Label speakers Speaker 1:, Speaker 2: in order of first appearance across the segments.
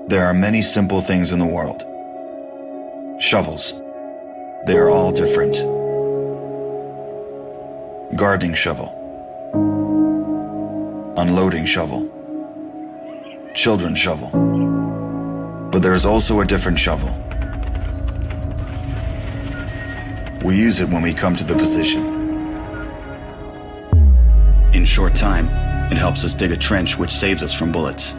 Speaker 1: There are many simple things in the world. Shovels. They are all different. Gardening shovel. Unloading shovel. Children's shovel. But there is also a different shovel. We use it when we come to the position. In short time, it helps us dig a trench which saves us from bullets.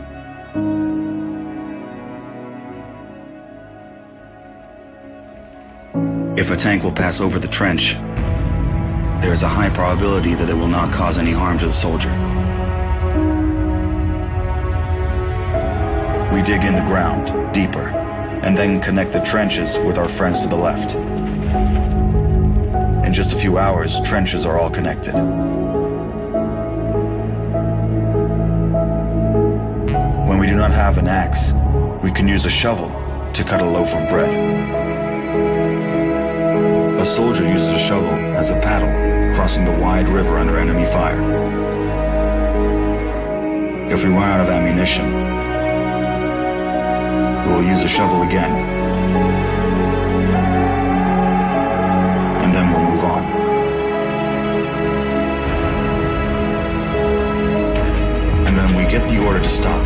Speaker 1: If a tank will pass over the trench, there is a high probability that it will not cause any harm to the soldier. We dig in the ground, deeper, and then connect the trenches with our friends to the left. In just a few hours, trenches are all connected. When we do not have an axe, we can use a shovel to cut a loaf of bread. A soldier uses a shovel as a paddle, crossing the wide river under enemy fire. If we run out of ammunition, we will use a shovel again. And then we'll move on. And when we get the order to stop,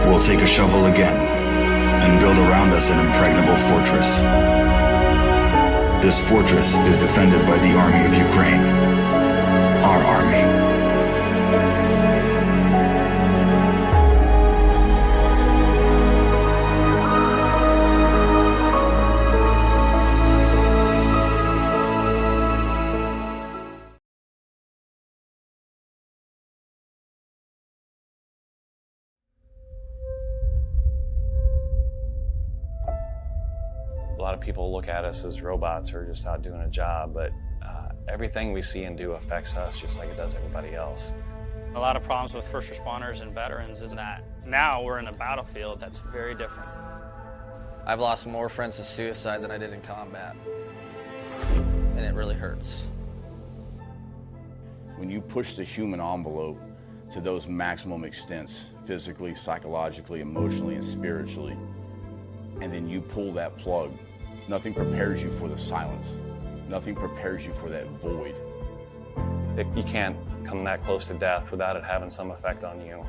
Speaker 1: we'll take a shovel again and build around us an impregnable fortress. This fortress is defended by the army of Ukraine, our army.
Speaker 2: A lot of people look at us as robots who are just out doing a job, but everything we see and do affects us just like it does everybody else.
Speaker 3: A lot of problems with first responders and veterans is that now we're in a battlefield that's very different.
Speaker 4: I've lost more friends to suicide than I did in combat, and it really hurts.
Speaker 5: When you push the human envelope to those maximum extents, physically, psychologically, emotionally, and spiritually, and then you pull that plug, nothing prepares you for the silence. Nothing prepares you for that void.
Speaker 2: You can't come that close to death without it having some effect on you.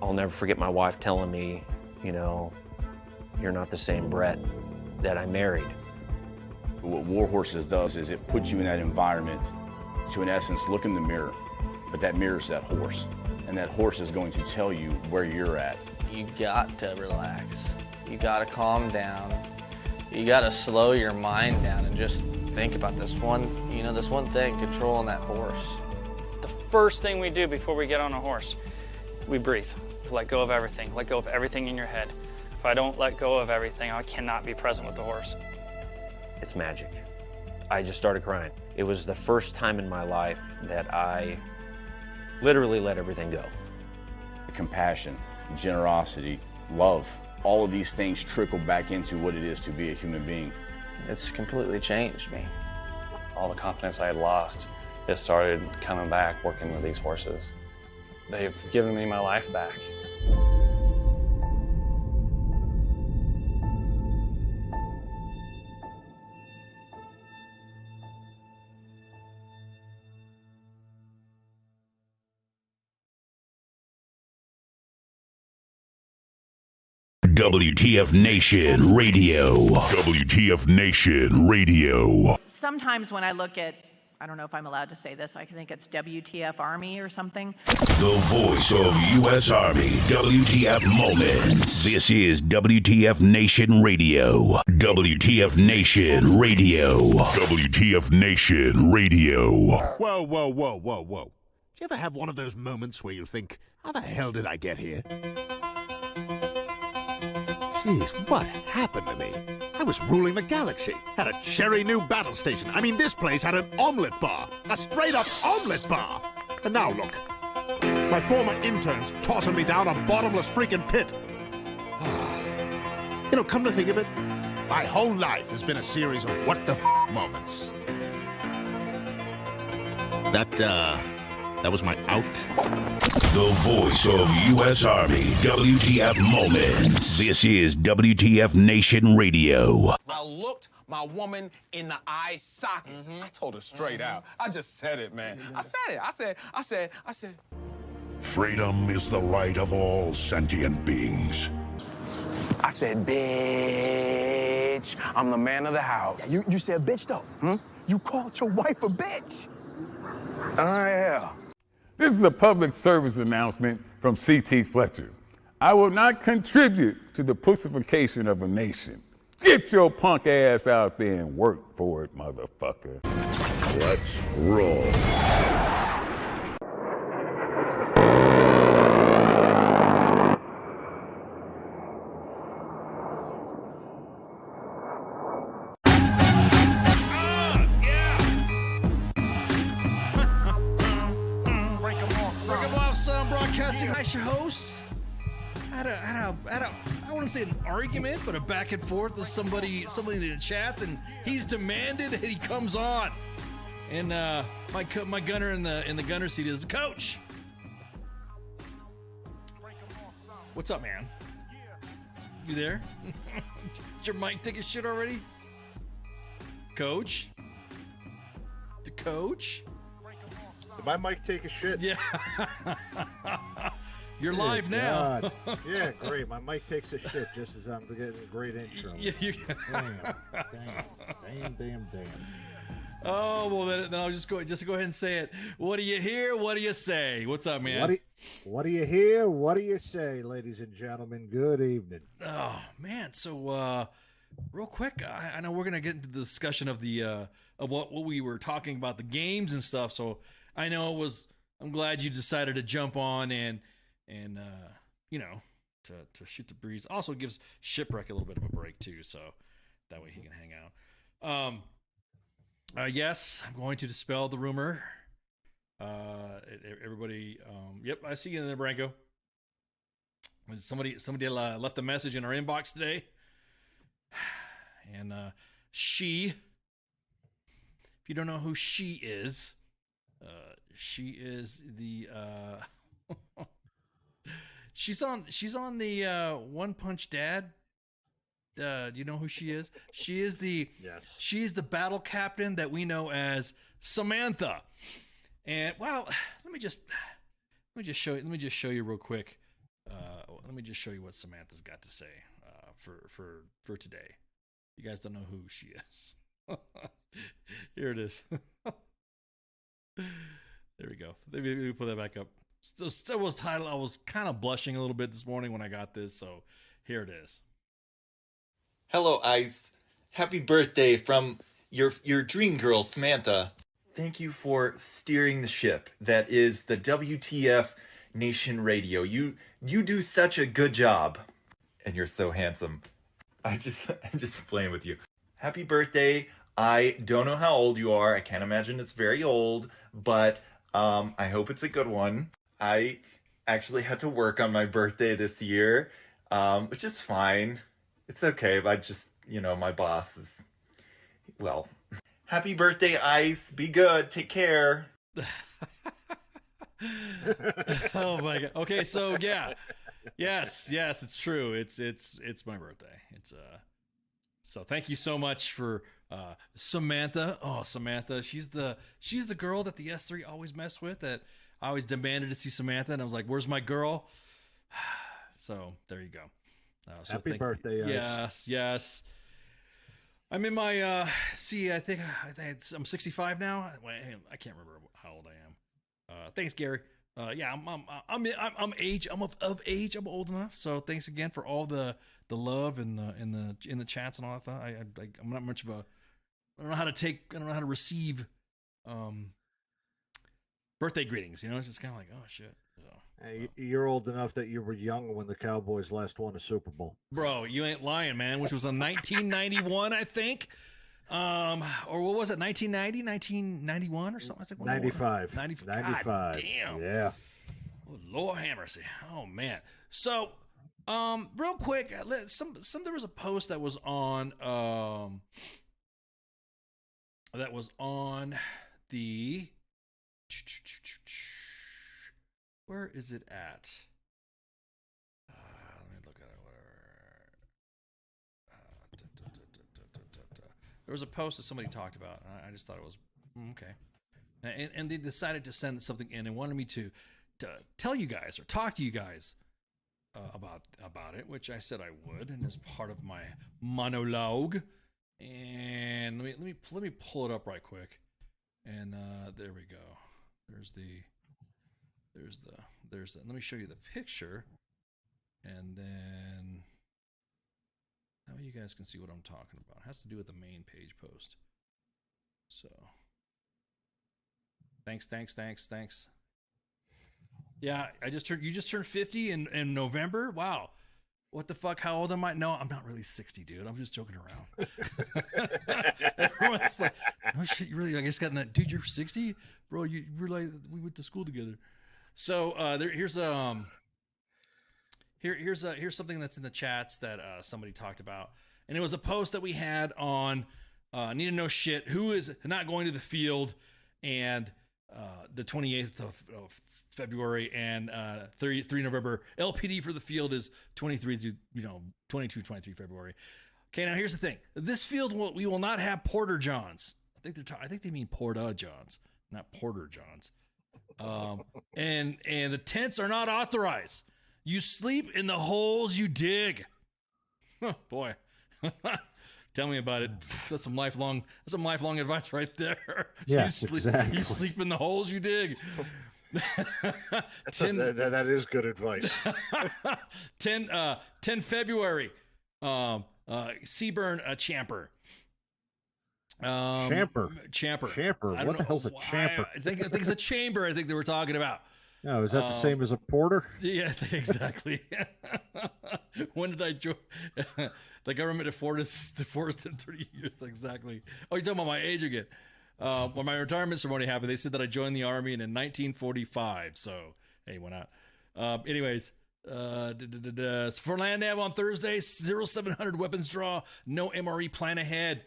Speaker 6: I'll never forget my wife telling me, you know, you're not the same Brett that I married.
Speaker 5: What War Horses does is it puts you in that environment to, in essence, look in the mirror. But that mirror's that horse. And that horse is going to tell you where you're at.
Speaker 4: You got to relax. You got to calm down. You got to slow your mind down and just think about this one thing, controlling that horse.
Speaker 3: The first thing we do before we get on a horse, we breathe. Let go of everything. Let go of everything in your head. If I don't let go of everything, I cannot be present with the horse.
Speaker 6: It's magic. I just started crying. It was the first time in my life that I literally let everything go.
Speaker 5: Compassion, generosity, love, all of these things trickle back into what it is to be a human being.
Speaker 4: It's completely changed me.
Speaker 2: All the confidence I had lost, it started coming back working with these horses. They've given me my life back.
Speaker 7: WTF Nation Radio. WTF Nation Radio.
Speaker 8: Sometimes when I look at, I don't know if I'm allowed to say this, I think it's WTF Army or something.
Speaker 7: The voice of U.S. Army. WTF Moments. This is WTF Nation Radio. WTF Nation Radio. WTF Nation Radio.
Speaker 9: Whoa, whoa, whoa, whoa, whoa. Do you ever have one of those moments where you think, how the hell did I get here? Jeez, what happened to me? I was ruling the galaxy, had a cherry new battle station. I mean, this place had an omelet bar, a straight-up omelet bar. And now look, my former intern's tossing me down a bottomless freaking pit. You know, come to think of it, my whole life has been a series of what the moments. That That was my out.
Speaker 7: The voice of U.S. Army, WTF Moments. This is WTF Nation Radio.
Speaker 10: I looked my woman in the eye sockets. I told her straight out. I just said it, man. I said it. I said.
Speaker 7: Freedom is the right of all sentient beings.
Speaker 10: I said, bitch, I'm the man of the house.
Speaker 11: You said bitch, though. You called your wife a bitch.
Speaker 10: Yeah.
Speaker 12: This is a public service announcement from C.T. Fletcher. I will not contribute to the pussification of a nation. Get your punk ass out there and work for it, motherfucker.
Speaker 7: Let's roll.
Speaker 13: Nice your hosts. Had a I wouldn't say an argument, but a back and forth with somebody in the chats, and he's demanded that he comes on. And my gunner in the gunner seat is the coach. What's up, man? You there? Did your mic take a shit already? Coach? The coach?
Speaker 14: Did my mic take a shit?
Speaker 13: Yeah. You're live now.
Speaker 14: Yeah, great. My mic takes a shit just as I'm getting a great intro.
Speaker 13: Yeah,
Speaker 14: Damn.
Speaker 13: Oh, well, then I'll just go ahead and say it. What do you hear? What do you say? What's up, man?
Speaker 14: What do you hear? What do you say, ladies and gentlemen? Good evening.
Speaker 13: Oh, man. So, real quick, I know we're going to get into the discussion of the of what we were talking about, the games and stuff. So I know I'm glad you decided to jump on and you know, to shoot the breeze. Also gives Shipwreck a little bit of a break too, so that way he can hang out. Yes, I'm going to dispel the rumor. Everybody, yep, I see you in there, Branko. Somebody left a message in our inbox today, and she, if you don't know who she is the she's on the One Punch Dad. Do you know who she is? She's the battle captain that we know as Samantha. And well, let me just show you real quick. Let me just show you what Samantha's got to say for today. You guys don't know who she is. Here it is. There we go. Let me put that back up. Still was titled. I was kind of blushing a little bit this morning when I got this, so here it is.
Speaker 15: Hello, Ice. Happy birthday from your dream girl, Samantha. Thank you for steering the ship that is the WTF Nation Radio. You do such a good job, and you're so handsome. I'm just playing with you. Happy birthday. I don't know how old you are. I can't imagine it's very old, but I hope it's a good one. I actually had to work on my birthday this year, which is fine. It's okay, but I just, my boss is, well, happy birthday, Ice. Be good. Take care.
Speaker 13: Oh my God. Okay. So yeah, yes, it's true. It's my birthday. So thank you so much for, Samantha. Oh, Samantha. She's the girl that the S3 always messed with, that I always demanded to see Samantha. And I was like, where's my girl? So there you go.
Speaker 14: Happy birthday, Ice.
Speaker 13: Yes. I'm in my, I think I'm 65 now. I can't remember how old I am. Thanks, Gary. Yeah, I'm of age. I'm old enough. So thanks again for all the love and in the chats and all that. I'm not much of a, I don't know how to receive, birthday greetings. It's just kind of like, oh shit. So,
Speaker 14: hey, you're old enough that you were young when the Cowboys last won a Super Bowl.
Speaker 13: Bro, you ain't lying, man. Which was in 1991, I think. Or what was it? 1990, 1991 or something? I was like,
Speaker 14: 95.
Speaker 13: God damn.
Speaker 14: Yeah.
Speaker 13: Oh, Lord have mercy. Oh man. So, real quick, there was a post that was on the Where is it at? Let me look at it. There was a post that somebody talked about, and I just thought it was okay. And they decided to send something in and wanted me to tell you guys or talk to you guys about it, which I said I would, and as part of my monologue. And let me pull it up right quick. And there we go. There's the. Let me show you the picture, and then now you guys can see what I'm talking about. It has to do with the main page post. So, thanks. Yeah, you just turned 50 in November. Wow. What the fuck? How old am I? No, I'm not really 60, dude. I'm just joking around. Everyone's like, no shit, you really, I guess, gotten that. Dude, you're 60? Bro, you realize we went to school together. So here's something that's in the chats that somebody talked about. And it was a post that we had on Need to Know Shit, who is not going to the field, and the 28th of February and 3 November. LPD for the field is 23 through 23 February. Okay, now here's the thing. This field we will not have porter johns. I think they mean porta johns, not porter johns. And the tents are not authorized. You sleep in the holes you dig. Oh, boy. Tell me about it. That's some lifelong advice right there.
Speaker 14: Yes, exactly.
Speaker 13: You sleep in the holes you dig.
Speaker 14: That is good advice.
Speaker 13: 10 February. Seaburn Champer. Champer.
Speaker 14: What the hell's a champer?
Speaker 13: I think it's a chamber. I think they were talking about.
Speaker 14: No, is that the same as a porter?
Speaker 13: Yeah, exactly. When did I join? The government divorced in 30 years. Exactly. Oh, you're talking about my age again. When my retirement ceremony happened, they said that I joined the Army in 1945. So, hey, why not? Anyways, for Land Nav on Thursday, 0700 weapons draw. No MRE plan ahead.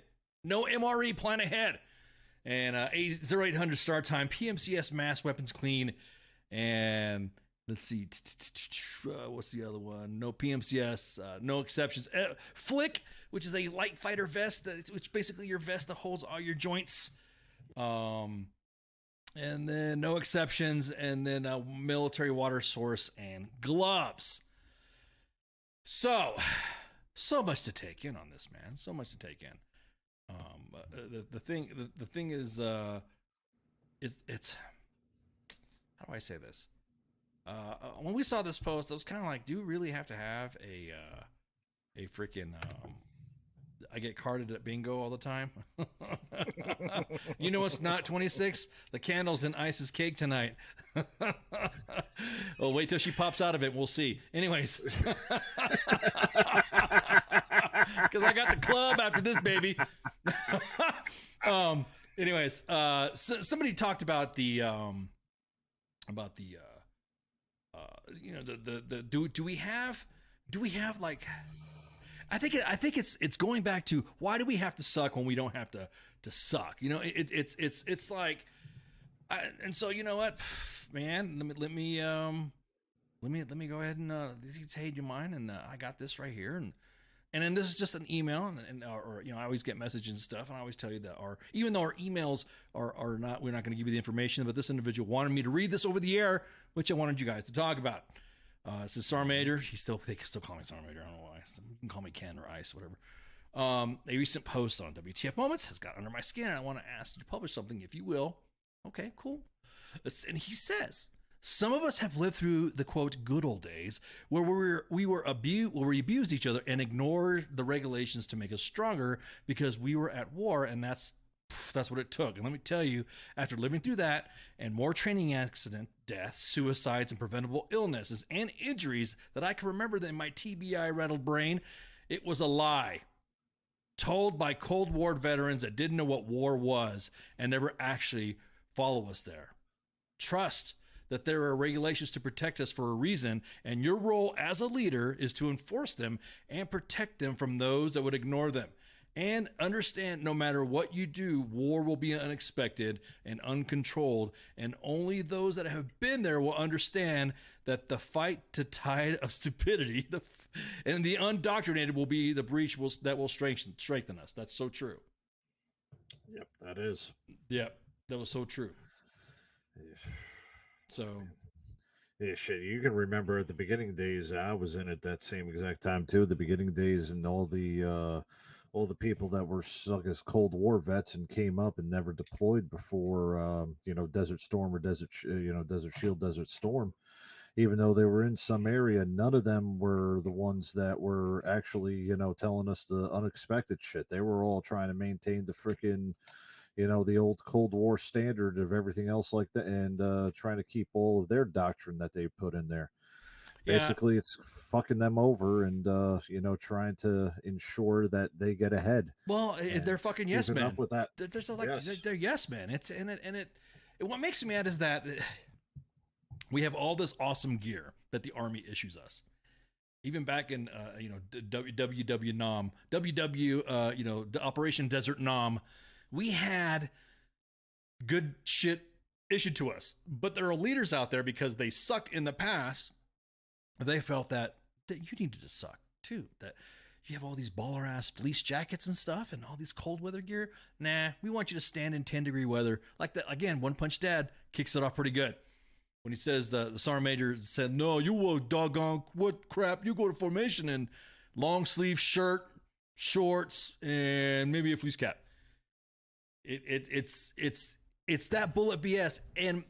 Speaker 13: And 0800 start time. PMCS mass weapons clean. And let's see. What's the other one? No PMCS. No exceptions. Flick, which is a light fighter vest, which basically your vest that holds all your joints. And then no exceptions. And then military water source and gloves. So much to take in on this, man. So much to take in. The thing is it's how do I say this? When we saw this post, I was kind of like, do you really have to have a freaking I get carded at bingo all the time? You know it's not 26? The candles in Ice's cake tonight. Well, wait till she pops out of it. We'll see. Anyways. Because I got the club after this, baby. Anyways, somebody talked about the do we have like, I think it's going back to, why do we have to suck when we don't have to suck? You know, it's like, and so, you know what, man, let me go ahead and say you mine, and I got this right here, and then this is just an email, or I always get messages and stuff, and I always tell you that even though our emails are not, we're not going to give you the information, but this individual wanted me to read this over the air, which I wanted you guys to talk about. It says Sergeant Major. They can still call me Sergeant Major. I don't know why. You can call me Ken or Ice, whatever. A recent post on WTF Moments has got under my skin, and I want to ask you to publish something, if you will. Okay, cool. And he says, some of us have lived through the, quote, good old days where we abused each other and ignored the regulations to make us stronger because we were at war, and that's what it took. And let me tell you, after living through that and more training accident, deaths, suicides, and preventable illnesses and injuries that I can remember in my TBI rattled brain, it was a lie told by Cold War veterans that didn't know what war was and never actually follow us there. Trust that there are regulations to protect us for a reason, and your role as a leader is to enforce them and protect them from those that would ignore them. And understand, no matter what you do, war will be unexpected and uncontrolled, and only those that have been there will understand that the fight to tide of stupidity and the undoctrinated will be the breach that will strengthen us. That's so true.
Speaker 14: Yep, that is.
Speaker 13: Yep, that was so true. So,
Speaker 14: yeah, shit. You can remember at the beginning days, I was in at that same exact time too. The beginning days, and all the people that were stuck as Cold War vets and came up and never deployed before, Desert Storm or Desert Shield, Desert Storm. Even though they were in some area, none of them were the ones that were actually, telling us the unexpected shit. They were all trying to maintain the freaking, the old Cold War standard of everything else like that, and trying to keep all of their doctrine that they put in there.
Speaker 13: Yeah.
Speaker 14: Basically, it's fucking them over and, trying to ensure that they get ahead.
Speaker 13: Well, they're fucking yes
Speaker 14: keeping
Speaker 13: men.
Speaker 14: up with that.
Speaker 13: There's like
Speaker 14: Yes.
Speaker 13: they're yes men. What makes me mad is that we have all this awesome gear that the Army issues us. Even back in WW NOM, the Operation Desert NOM, we had good shit issued to us. But there are leaders out there, because they sucked in the past, they felt that you needed to suck too. That you have all these baller ass fleece jackets and stuff and all these cold weather gear. Nah, we want you to stand in 10-degree weather. Like that, again, One Punch Dad kicks it off pretty good. When he says the Sergeant Major said, no, you will doggone what crap, you go to formation in long sleeve shirt, shorts, and maybe a fleece cap. It's that bullet BS. And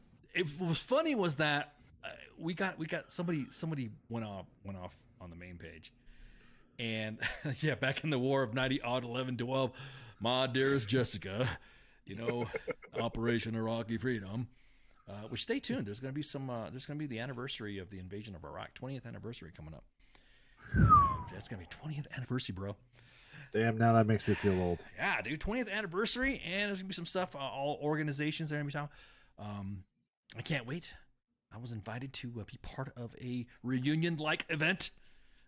Speaker 13: what was funny was that we got somebody went off on the main page. And yeah, back in the war of 90-11-12, my dearest Jessica, Operation Iraqi Freedom. Which, stay tuned. There's going to be there's going to be the anniversary of the invasion of Iraq, 20th anniversary coming up. That's going to be 20th anniversary, bro.
Speaker 14: Damn, now that makes me feel old.
Speaker 13: Yeah, dude, 20th anniversary, and there's going to be some stuff, all organizations that are going to be talking. I can't wait. I was invited to be part of a reunion-like event,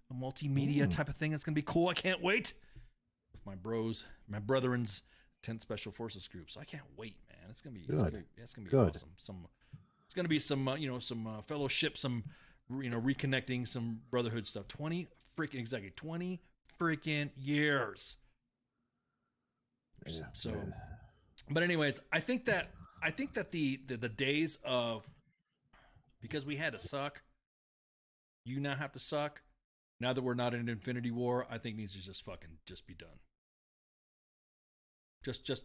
Speaker 13: a multimedia type of thing. That's going to be cool. I can't wait. With my bros, my brethren's 10th Special Forces group. So I can't wait, man. It's gonna be awesome. It's gonna be some fellowship, some reconnecting, some brotherhood stuff. 20 freaking years.
Speaker 14: Yeah,
Speaker 13: so, but anyways, I think that the days of, because we had to suck, you now have to suck. Now that we're not in an Infinity War, I think needs to just be done. Just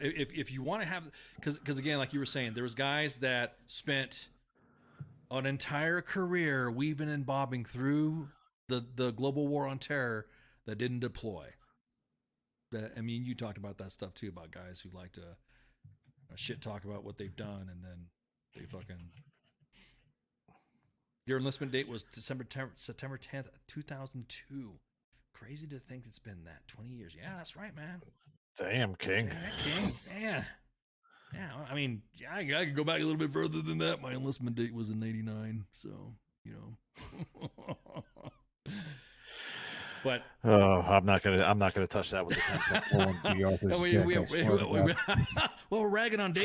Speaker 13: if you want to have, because again, like you were saying, there was guys that spent an entire career weaving and bobbing through the global war on terror that didn't deploy. You talked about that stuff too, about guys who like to shit talk about what they've done, and then they fucking. Your enlistment date was September 10th, 2002. Crazy to think it's been that 20 years. Yeah, that's right, man.
Speaker 14: Damn, King.
Speaker 13: King, man. Yeah, I could go back a little bit further than that. My enlistment date was in '89, so But
Speaker 14: I'm not gonna touch that with the 10-foot pole and B. Arthur's dick.
Speaker 13: Well, we're ragging on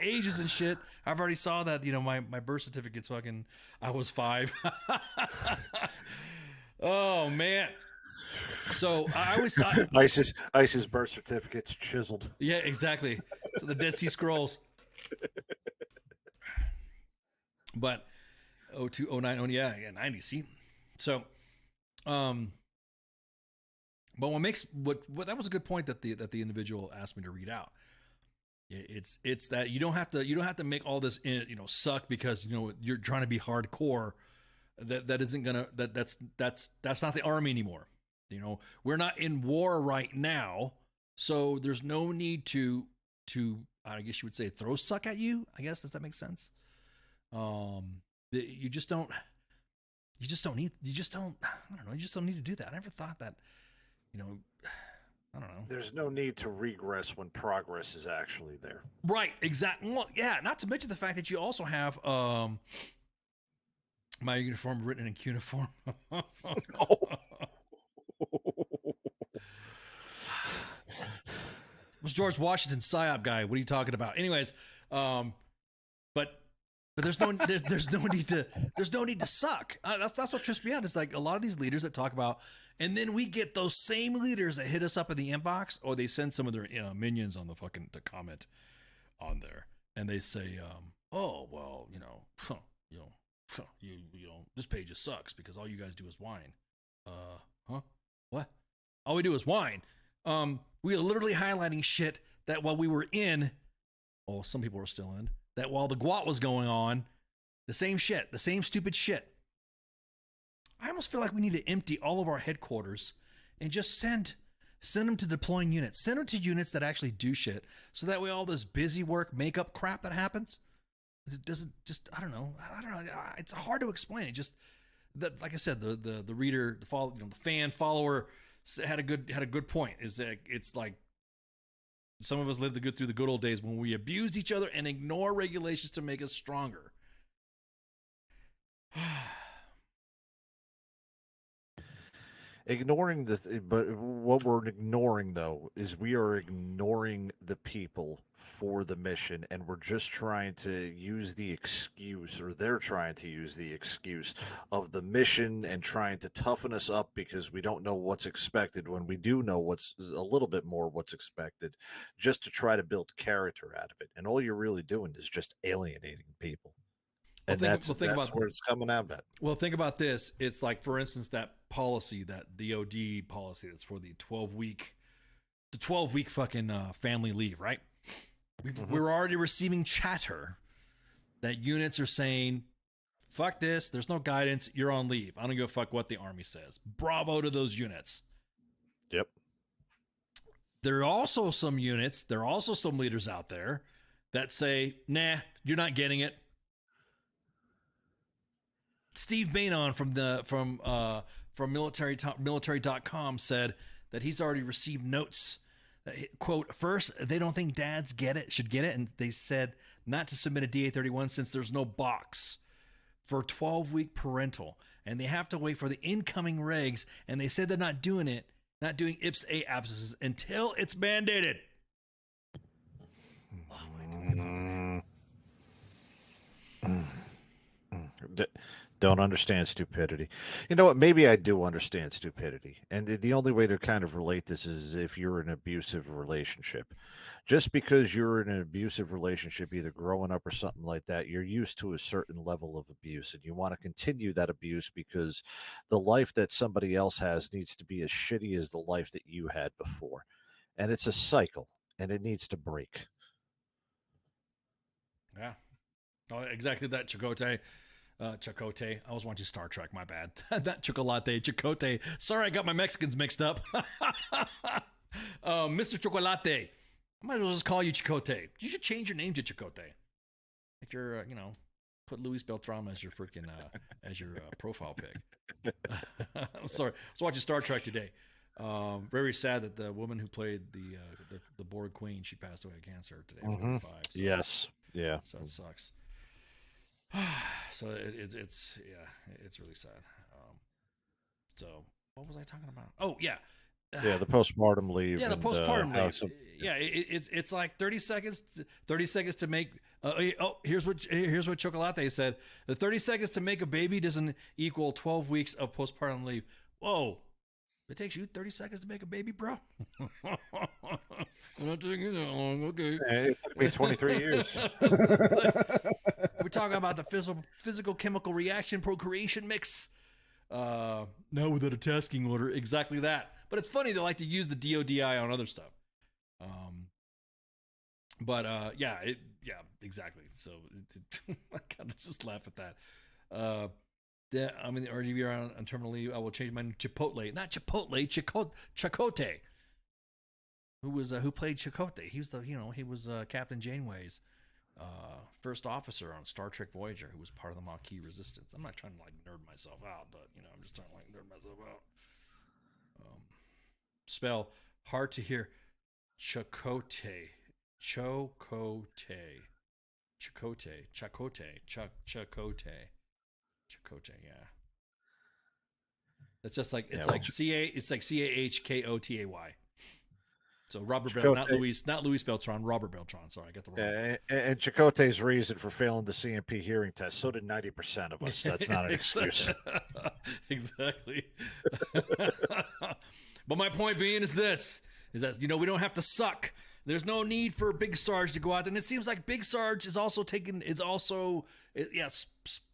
Speaker 13: ages and shit. I've already saw that. My birth certificate's fucking. I was 5. Oh man. So I always saw
Speaker 14: ISIS birth certificate's chiseled.
Speaker 13: Yeah, exactly. So the Dead Sea Scrolls. But 02, 09, yeah, 90. See, so, but what that was a good point that the individual asked me to read out. It's that you don't have to make all this suck because you're trying to be hardcore. That isn't gonna that's not the Army anymore. We're not in war right now, so there's no need to I guess you would say throw suck at you. I guess, does that make sense? You just don't need to do that. I never thought that, I don't know.
Speaker 14: There's no need to regress when progress is actually there.
Speaker 13: Right, exactly. Well, yeah, not to mention the fact that you also have my uniform written in cuneiform. was George Washington psyop guy. What are you talking about? Anyways, but there's no need to suck. That's what trips me out. It's like a lot of these leaders that talk about, and then we get those same leaders that hit us up in the inbox, or they send some of their minions on the fucking to comment on there, and they say, oh well, this page just sucks because all you guys do is whine. Huh? What? All we do is whine. We are literally highlighting shit that while we were in, well, some people were still in, that while the GWOT was going on, the same shit, the same stupid shit. I almost feel like we need to empty all of our headquarters and just send them to deploying units. Send them to units that actually do shit, so that way all this busy work, makeup crap that happens, it doesn't just, I don't know. It's hard to explain. It just, that, like I said, the reader, the fan follower had a good point. Is that it's like some of us lived through the good old days when we abused each other and ignore regulations to make us stronger.
Speaker 14: But what we're ignoring though is we are ignoring the people for the mission, and we're just trying to use the excuse, or they're trying to use the excuse of the mission and trying to toughen us up because we don't know what's expected when we do know what's a little bit more what's expected, just to try to build character out of it. And all you're really doing is just alienating people. And that's where it's coming out at.
Speaker 13: Well, think about this. It's like, for instance, that policy, that DOD policy that's for the 12-week fucking family leave, right? We're already receiving chatter that units are saying, fuck this, there's no guidance, you're on leave. I don't give a fuck what the Army says. Bravo to those units.
Speaker 14: Yep.
Speaker 13: There are also some units, there are also some leaders out there that say, nah, you're not getting it. Steve Bainon from military.com said that he's already received notes that, quote, first, they don't think dads should get it, and they said not to submit a DA-31 since there's no box for 12-week parental, and they have to wait for the incoming regs, and they said they're not doing IPS-A abscesses until it's mandated.
Speaker 14: Don't understand stupidity. You know what? Maybe I do understand stupidity. And the only way to kind of relate this is if you're in an abusive relationship. Just because you're in an abusive relationship, either growing up or something like that, you're used to a certain level of abuse, and you want to continue that abuse because the life that somebody else has needs to be as shitty as the life that you had before. And it's a cycle, and it needs to break.
Speaker 13: Yeah. Oh, exactly that, Chakotay. Chakotay. I was watching Star Trek, my bad. That Chocolate, Chakotay. Sorry, I got my Mexicans mixed up. Mr. Chocolate. I might as well just call you Chakotay. You should change your name to Chakotay. Like you're, put Luis Beltran as your freaking, profile pic. I'm sorry. I was watching Star Trek today. Very sad that the woman who played the Borg Queen, she passed away of cancer today at 45. So,
Speaker 14: yes. Yeah.
Speaker 13: So it sucks. So it's really sad. So what was I talking about? Oh yeah,
Speaker 14: the postpartum leave.
Speaker 13: Yeah, the postpartum leave. It's like 30 seconds. 30 seconds to make. Here's what Chocolate said. The 30 seconds to make a baby doesn't equal 12 weeks of postpartum leave. Whoa. It takes you 30 seconds to make a baby, bro? I'm not taking it that long. Okay.
Speaker 14: It took me 23 years.
Speaker 13: We're talking about the physical chemical reaction procreation mix. Now without a tasking order. Exactly that. But it's funny they like to use the DODI on other stuff. Exactly. So I kind of just laugh at that. I'm in the RGB on terminal leave. I will change my name to Chipotle, not Chipotle, Chakotay. Who played Chakotay? He was Captain Janeway's first officer on Star Trek Voyager, who was part of the Maquis Resistance. I'm not trying to nerd myself out, but I'm just trying to nerd myself out. Spell hard to hear. Chakotay, Chakotay, yeah. That's just like it's like CAHKOTAY. So Robert
Speaker 14: Chakotay,
Speaker 13: not Luis Beltran, Robert Beltran. Sorry, I got the wrong.
Speaker 14: and Chakotay's reason for failing the CMP hearing test. So did 90% of us. That's not an excuse.
Speaker 13: Exactly. But my point being is this: is that we don't have to suck. There's no need for Big Sarge to go out, and it seems like Big Sarge is also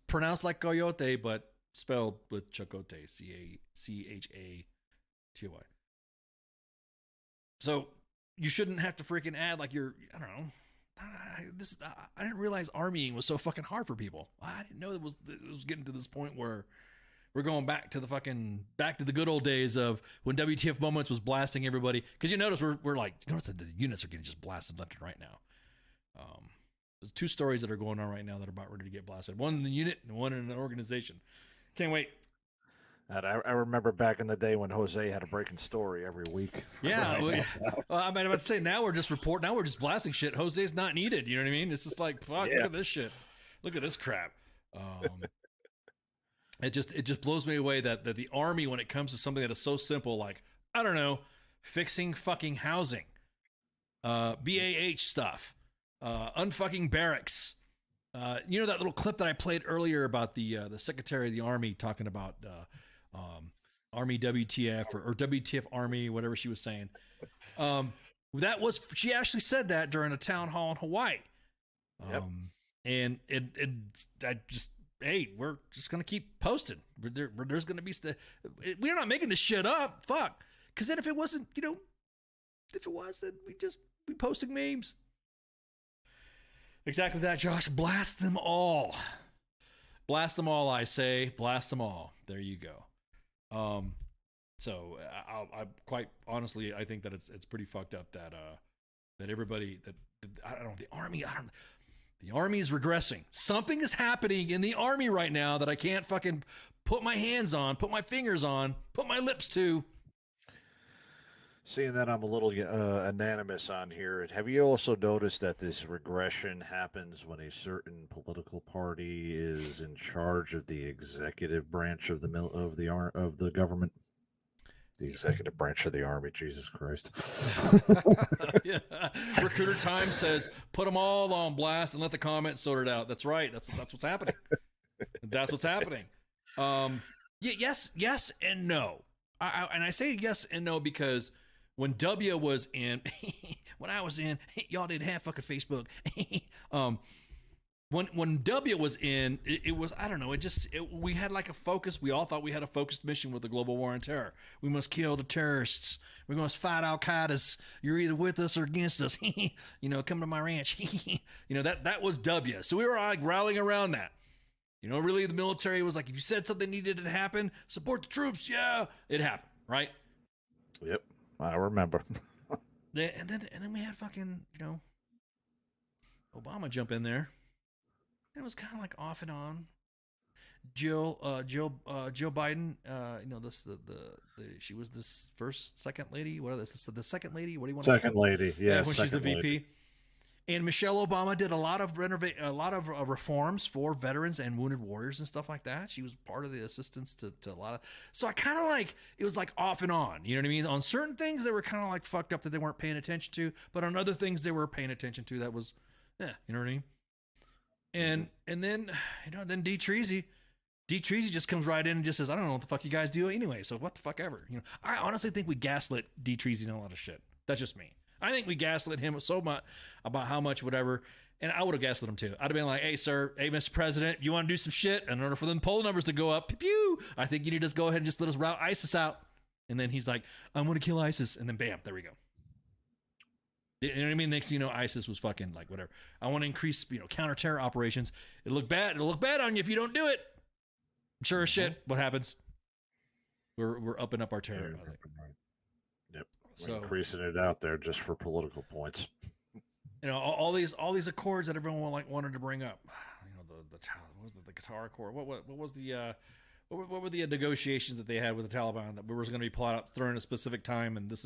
Speaker 13: pronounced like Coyote, but spelled with Chakotay, Chachoty. So you shouldn't have to freaking add like I don't know. I didn't realize armying was so fucking hard for people. I didn't know it was getting to this point where we're going back to the good old days of when WTF Moments was blasting everybody. Because you notice we're like, that the units are getting just blasted left and right now. There's 2 stories that are going on right now that are about ready to get blasted. One in the unit and one in an organization. Can't wait.
Speaker 14: I remember back in the day when Jose had a breaking story every week.
Speaker 13: Yeah, I'm about to say now we're just blasting shit. Jose's not needed. You know what I mean? It's just like, fuck, Look at this shit. Look at this crap. It just blows me away that the Army, when it comes to something that is so simple, like, I don't know, fixing fucking housing, BAH stuff, unfucking barracks. That little clip that I played earlier about the Secretary of the Army talking about Army WTF or WTF Army, whatever she was saying. She actually said that during a town hall in Hawaii. And we're just gonna keep posting. There's gonna be we're not making this shit up. Fuck. Because then if it wasn't, if it was, then we posting memes. Exactly that, Josh. Blast them all. Blast them all, I say. Blast them all. There you go. So I quite honestly, I think that it's pretty fucked up that everybody I don't know, the Army is regressing. Something is happening in the Army right now that I can't fucking put my hands on, put my fingers on, put my lips to.
Speaker 14: Seeing that I'm a little anonymous on here, have you also noticed that this regression happens when a certain political party is in charge of the executive branch of the government? The executive branch of the Army, Jesus Christ.
Speaker 13: Yeah. Recruiter Time says, put them all on blast and let the comments sort it out. That's right. That's what's happening. That's what's happening. Yes and no. And I say yes and no because when W was in, when I was in, y'all didn't have fucking Facebook. When W was in, it was, I don't know, we had like a focus. We all thought we had a focused mission with the global war on terror. We must kill the terrorists. We must fight Al-Qaeda. You're either with us or against us. Come to my ranch. That was W. So we were like rallying around that. Really the military was like, if you said something needed to happen, support the troops. Yeah, it happened, right?
Speaker 14: Yep, I remember.
Speaker 13: and then we had fucking, Obama jump in there. It was kind of like off and on. Jill Biden, she was this second lady. What is this? The second lady? What do you want?
Speaker 14: Second lady, yeah.
Speaker 13: When she's the VP. And Michelle Obama did a lot of reforms for veterans and wounded warriors and stuff like that. She was part of the assistance to a lot of. So I kind of like it was like off and on. You know what I mean? On certain things they were kind of like fucked up that they weren't paying attention to, but on other things they were paying attention to. That was, you know what I mean? And then then D. Treasy just comes right in and just says, I don't know what the fuck you guys do anyway, so what the fuck ever. I honestly think we gaslit D. Treasy in a lot of shit. That's just me. I think we gaslit him so much about how much whatever, and I would have gaslit him too. I'd have been like, hey sir, hey Mr. President, if you want to do some shit in order for them poll numbers to go up, pew, I think you need to just go ahead and just let us rout ISIS out. And then he's like, I'm going to kill ISIS, and then bam, there we go. You know what I mean? Next thing you know, ISIS was fucking like whatever. I want to increase, counter-terror operations. It'll look bad. It'll look bad on you if you don't do it. Sure as shit. What happens? We're upping up our terror.
Speaker 14: Yep. We're increasing it out there just for political points.
Speaker 13: All these accords that everyone wanted to bring up. The Qatar Accord. What was the what were the negotiations that they had with the Taliban that we were going to be plotted out during a specific time and this.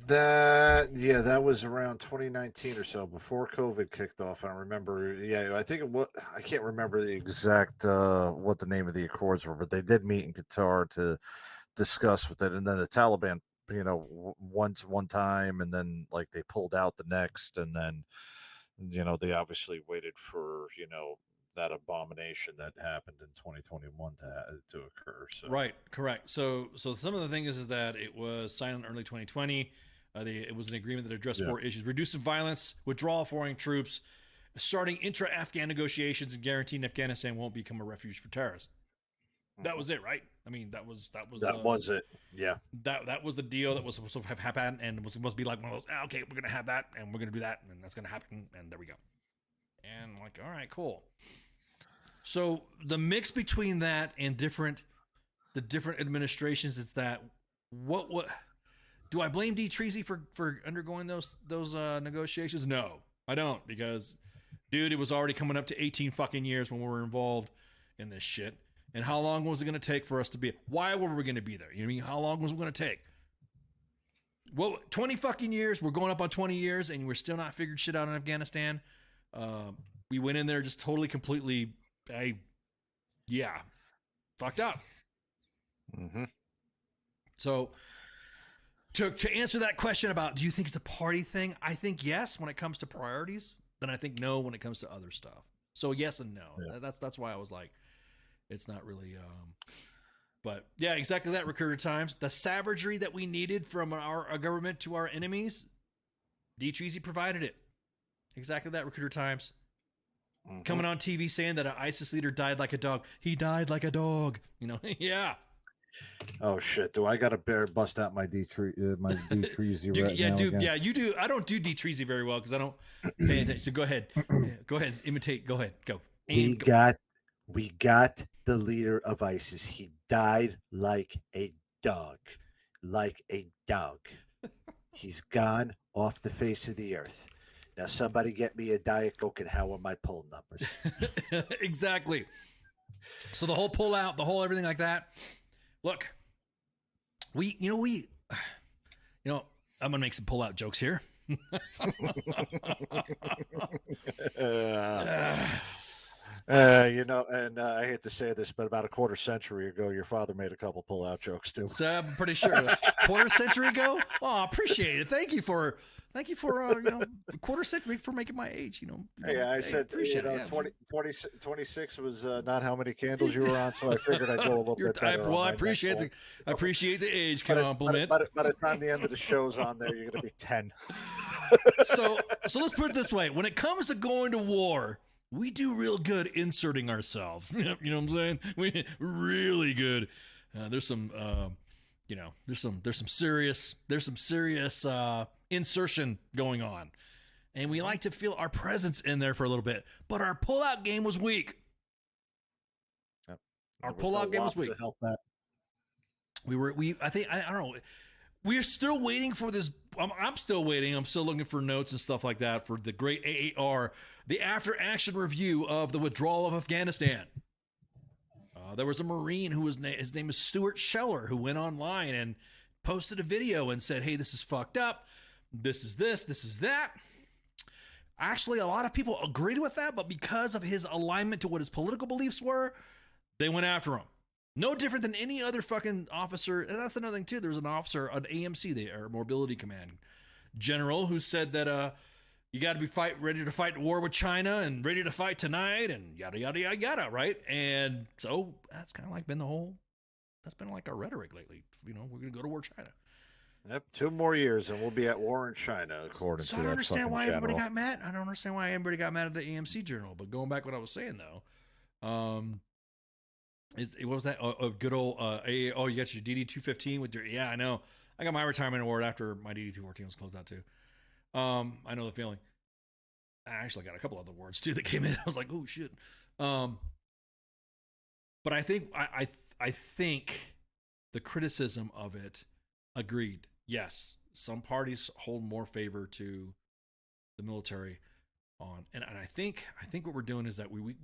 Speaker 14: That was around 2019 or so, before COVID kicked off. I remember, I think I can't remember the exact what the name of the accords were, but they did meet in Qatar to discuss with it, and then the Taliban once one time, and then like they pulled out the next, and then they obviously waited for that abomination that happened in 2021 to occur. So
Speaker 13: Right, correct. So some of the thing is that it was signed in early 2020. It was an agreement that addressed 4 issues: reducing violence, withdrawal of foreign troops, starting intra-Afghan negotiations, and guaranteeing Afghanistan won't become a refuge for terrorists. That was it, right? I mean, that was
Speaker 14: it. Yeah.
Speaker 13: That was the deal that was supposed to have happened, and was supposed to be like one of those. Okay, we're gonna have that, and we're gonna do that, and that's gonna happen, and there we go. And I'm like, all right, cool. So the mix between that and the different administrations is that what do I blame D. Treasy for undergoing those negotiations? No, I don't, because dude, it was already coming up to 18 fucking years when we were involved in this shit. And how long was it going to take for us to be? Why were we going to be there? You know what I mean? How long was it going to take? Well, 20 fucking years. We're going up on 20 years, and we're still not figured shit out in Afghanistan. We went in there just totally, completely, fucked up.
Speaker 14: Mm-hmm.
Speaker 13: So, to answer that question about, do you think it's a party thing? I think yes when it comes to priorities. Then I think no when it comes to other stuff. So yes and no. Yeah. That's why I was like, it's not really. But yeah, exactly that. Recruiter times, the savagery that we needed from our government to our enemies, D. Treasy provided it. Exactly that. Recruiter times. Mm-hmm. Coming on TV saying that an ISIS leader died like a dog. He died like a dog. Yeah.
Speaker 14: Oh shit! Do I got to bust out my D. Treasy right
Speaker 13: yeah,
Speaker 14: now?
Speaker 13: Dude, yeah, you do. I don't do D. Treasy very well because I don't pay attention. So go ahead, imitate. Go ahead, go.
Speaker 14: We got the leader of ISIS. He died like a dog, He's gone off the face of the earth. Now somebody get me a Diet Coke, and how are my poll numbers?
Speaker 13: Exactly. So the whole pull out, the whole everything like that. Look, I'm gonna make some pull out jokes here.
Speaker 14: And I hate to say this, but about a quarter century ago, your father made a couple pull out jokes too.
Speaker 13: So I'm pretty sure quarter century ago. Oh, I appreciate it. Thank you for a quarter century for making my age.
Speaker 14: I said 26 was not how many candles you were on, so I figured I'd go a little bit better.
Speaker 13: Well, I appreciate the age compliment.
Speaker 14: By the time the end of the show's on there, you're going to be 10.
Speaker 13: So let's put it this way: when it comes to going to war, we do real good inserting ourselves. You know what I'm saying? We really good. There's some serious insertion going on, and we like to feel our presence in there for a little bit. But our pullout game was weak.
Speaker 14: Yep.
Speaker 13: Our pullout game was weak.
Speaker 14: To help that.
Speaker 13: I don't know. We're still waiting for this. I'm still waiting. I'm still looking for notes and stuff like that for the great AAR, the after action review of the withdrawal of Afghanistan. There was a Marine his name is Stuart Scheller, who went online and posted a video and said, hey, this is fucked up. This is this is that. Actually, a lot of people agreed with that, but because of his alignment to what his political beliefs were, they went after him. No different than any other fucking officer. And that's another thing, too. There's an officer, an AMC, the Air Mobility Command general, who said that you got to be ready to fight war with China and ready to fight tonight and yada, yada, yada, yada, right? And so that's kind of like that's been like our rhetoric lately. We're going to go to war with China.
Speaker 14: Yep, 2 more years and we'll be at war in China, according to that.
Speaker 13: I don't understand why everybody
Speaker 14: general.
Speaker 13: got mad. I don't understand why everybody got mad at the AMC general. But going back to what I was saying, though, what was that? A good old you got your DD-215 with your, I know. I got my retirement award after my DD-214 was closed out too. I know the feeling. I actually got a couple other awards too that came in. I was like, oh shit. But I think I think the criticism of it, agreed. Yes, some parties hold more favor to the military on, and I think what we're doing is that we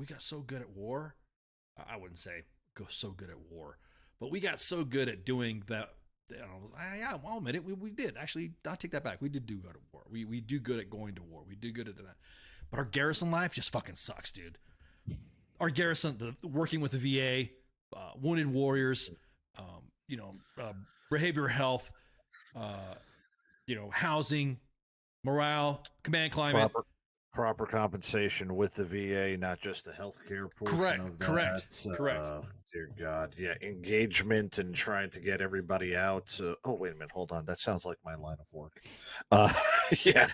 Speaker 13: got so good at war. I wouldn't say go so good at war, but we got so good at doing that. Yeah, I'll admit it. We did. Actually, I'll take that back. We did do good at war. We do good at going to war. We do good at that. But our garrison life just fucking sucks, dude. Our garrison, working with the VA, wounded warriors, behavioral health, housing, morale, command climate.
Speaker 14: Proper compensation with the VA, not just the healthcare portion of that.
Speaker 13: Correct.
Speaker 14: Dear God, yeah, engagement and trying to get everybody out. Oh, wait a minute, hold on. That sounds like my line of work. Yeah,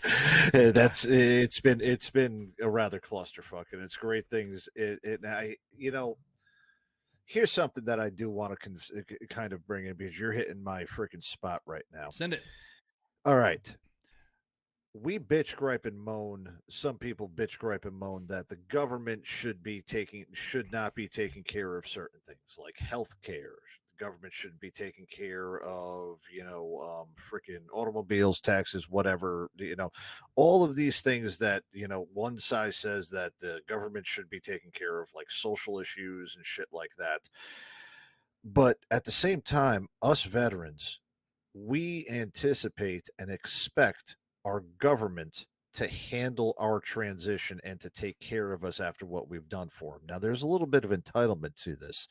Speaker 14: it's been a rather clusterfuck, and it's great things. Here's something that I do want to kind of bring in because you're hitting my freaking spot right now.
Speaker 13: Send it.
Speaker 14: All right. We bitch, gripe, and moan. Some people bitch, gripe, and moan that the government should not be taking care of certain things like health care. The government should be taking care of, freaking automobiles, taxes, whatever, all of these things that, one side says that the government should be taking care of, like social issues and shit like that. But at the same time, us veterans, we anticipate and expect our government to handle our transition and to take care of us after what we've done for them. Now, there's a little bit of entitlement to this,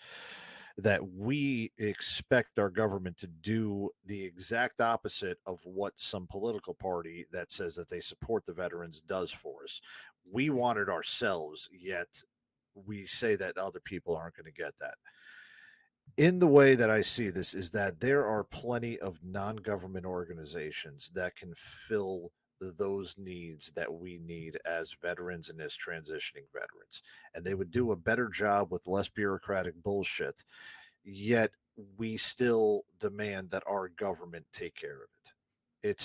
Speaker 14: that we expect our government to do the exact opposite of what some political party that says that they support the veterans does for us. We want it ourselves, yet we say that other people aren't going to get that. In the way that I see this is that there are plenty of non-government organizations that can fill those needs that we need as veterans and as transitioning veterans. And they would do a better job with less bureaucratic bullshit. Yet we still demand that our government take care of it.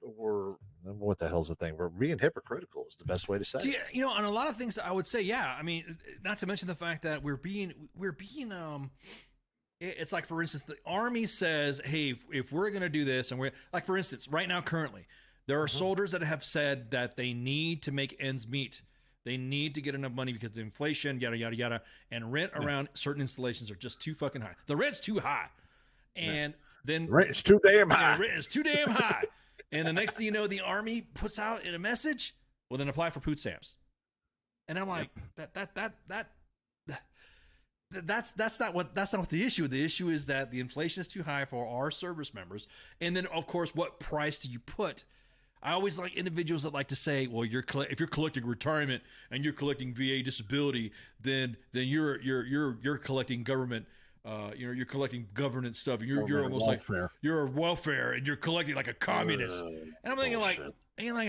Speaker 14: We're what the hell's the thing? We're being hypocritical is the best way to say it.
Speaker 13: On a lot of things I would say, yeah. I mean, not to mention the fact that we're being it's like, for instance, the Army says, hey, if we're going to do this, and we're like, for instance, right now, currently, there are soldiers that have said that they need to make ends meet. They need to get enough money because of inflation, yada, yada, yada. And rent around certain installations are just too fucking high. The rent's too high. And then
Speaker 14: rent's too damn high.
Speaker 13: Rent is too damn high. And the next thing you know, the Army puts out in a message, well, then apply for food stamps. And I'm like, that's not what the issue is. The issue is that the inflation is too high for our service members. And then, of course, what price do you put? I always like individuals that like to say, well, if you're collecting retirement and you're collecting VA disability, then you're collecting government. You're collecting governance stuff. You're almost
Speaker 14: welfare.
Speaker 13: Like you're a welfare, and you're collecting like a communist. And I'm thinking like,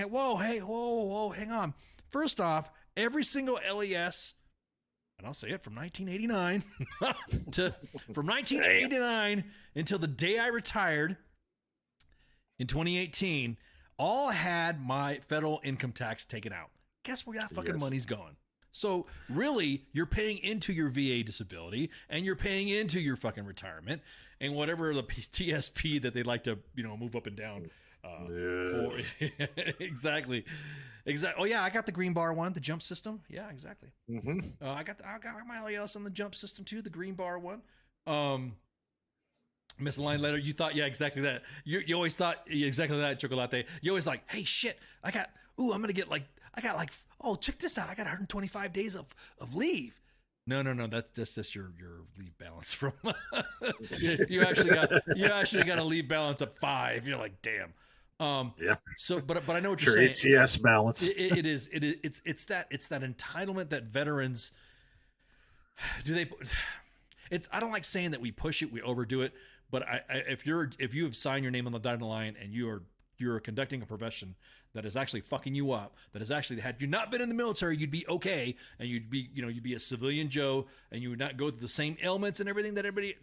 Speaker 13: whoa, hang on. First off, every single LES, and I'll say it from 1989 from 1989 until the day I retired in 2018, all had my federal income tax taken out. Guess where that fucking money's going? So really, you're paying into your VA disability, and you're paying into your fucking retirement, and whatever the TSP that they like to, move up and down. For exactly. Oh yeah, I got the green bar one, the jump system. Yeah, exactly.
Speaker 14: Mm-hmm.
Speaker 13: I got my LES on the jump system too, the green bar one. Miss Line Letter, you thought, yeah, exactly that. You always thought exactly that, Chocolate. You always like, hey, shit, I'm gonna get oh, check this out. I got 125 days of leave. No, that's just your leave balance from. you actually got a leave balance of 5. You're like, damn.
Speaker 14: Yeah.
Speaker 13: So, but I know what you're saying.
Speaker 14: Your ATS balance.
Speaker 13: It's that entitlement that veterans do. I don't like saying that we push it, we overdo it. But if you have signed your name on the dotted line and you're conducting a profession that is actually fucking you up, that is actually, had you not been in the military, you'd be okay, and you'd be a civilian Joe, and you would not go through the same ailments and everything that everybody,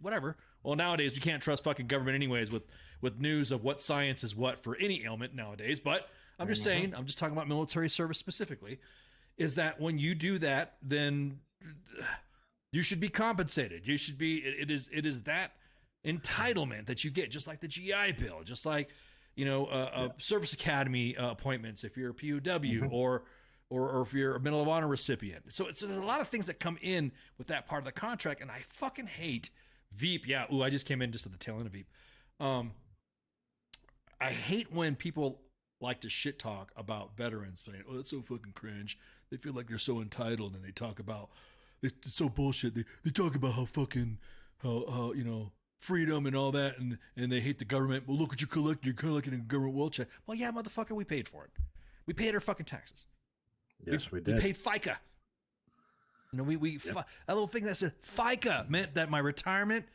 Speaker 13: whatever. Well, nowadays we can't trust fucking government anyways with news of what science is what for any ailment nowadays. But I'm just saying, I'm just talking about military service specifically, is that when you do that, then you should be compensated. You should be, it is that entitlement that you get, just like the GI Bill, just like, service academy appointments if you're a POW, or if you're a Medal of Honor recipient. So there's a lot of things that come in with that part of the contract, and I fucking hate Veep. Yeah, I just came in just at the tail end of Veep. I hate when people like to shit talk about veterans, saying, "Oh, that's so fucking cringe." They feel like they're so entitled, and they talk about it's so bullshit. They talk about how freedom and all that, and they hate the government. Well, look what you're collecting a government will check. Well, yeah, motherfucker, we paid for it. We paid our fucking taxes.
Speaker 14: Yes, we did.
Speaker 13: We paid FICA. You know, that little thing that said FICA meant that my retirement,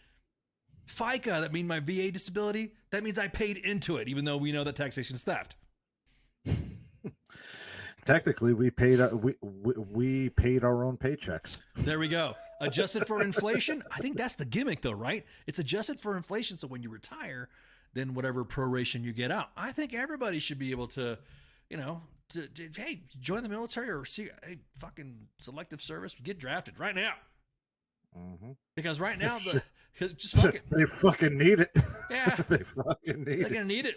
Speaker 13: FICA, that means my VA disability, that means I paid into it, even though we know that taxation is theft.
Speaker 14: Technically, we paid we paid our own paychecks.
Speaker 13: There we go. Adjusted for inflation. I think that's the gimmick, though, right? It's adjusted for inflation, so when you retire, then whatever proration you get out. I think everybody should be able to, you know, to hey, join the military or see fucking selective service, get drafted right now.
Speaker 14: Mm-hmm.
Speaker 13: Because right now, just fuck it.
Speaker 14: They fucking need it.
Speaker 13: Yeah,
Speaker 14: they fucking need it.
Speaker 13: They're gonna need it.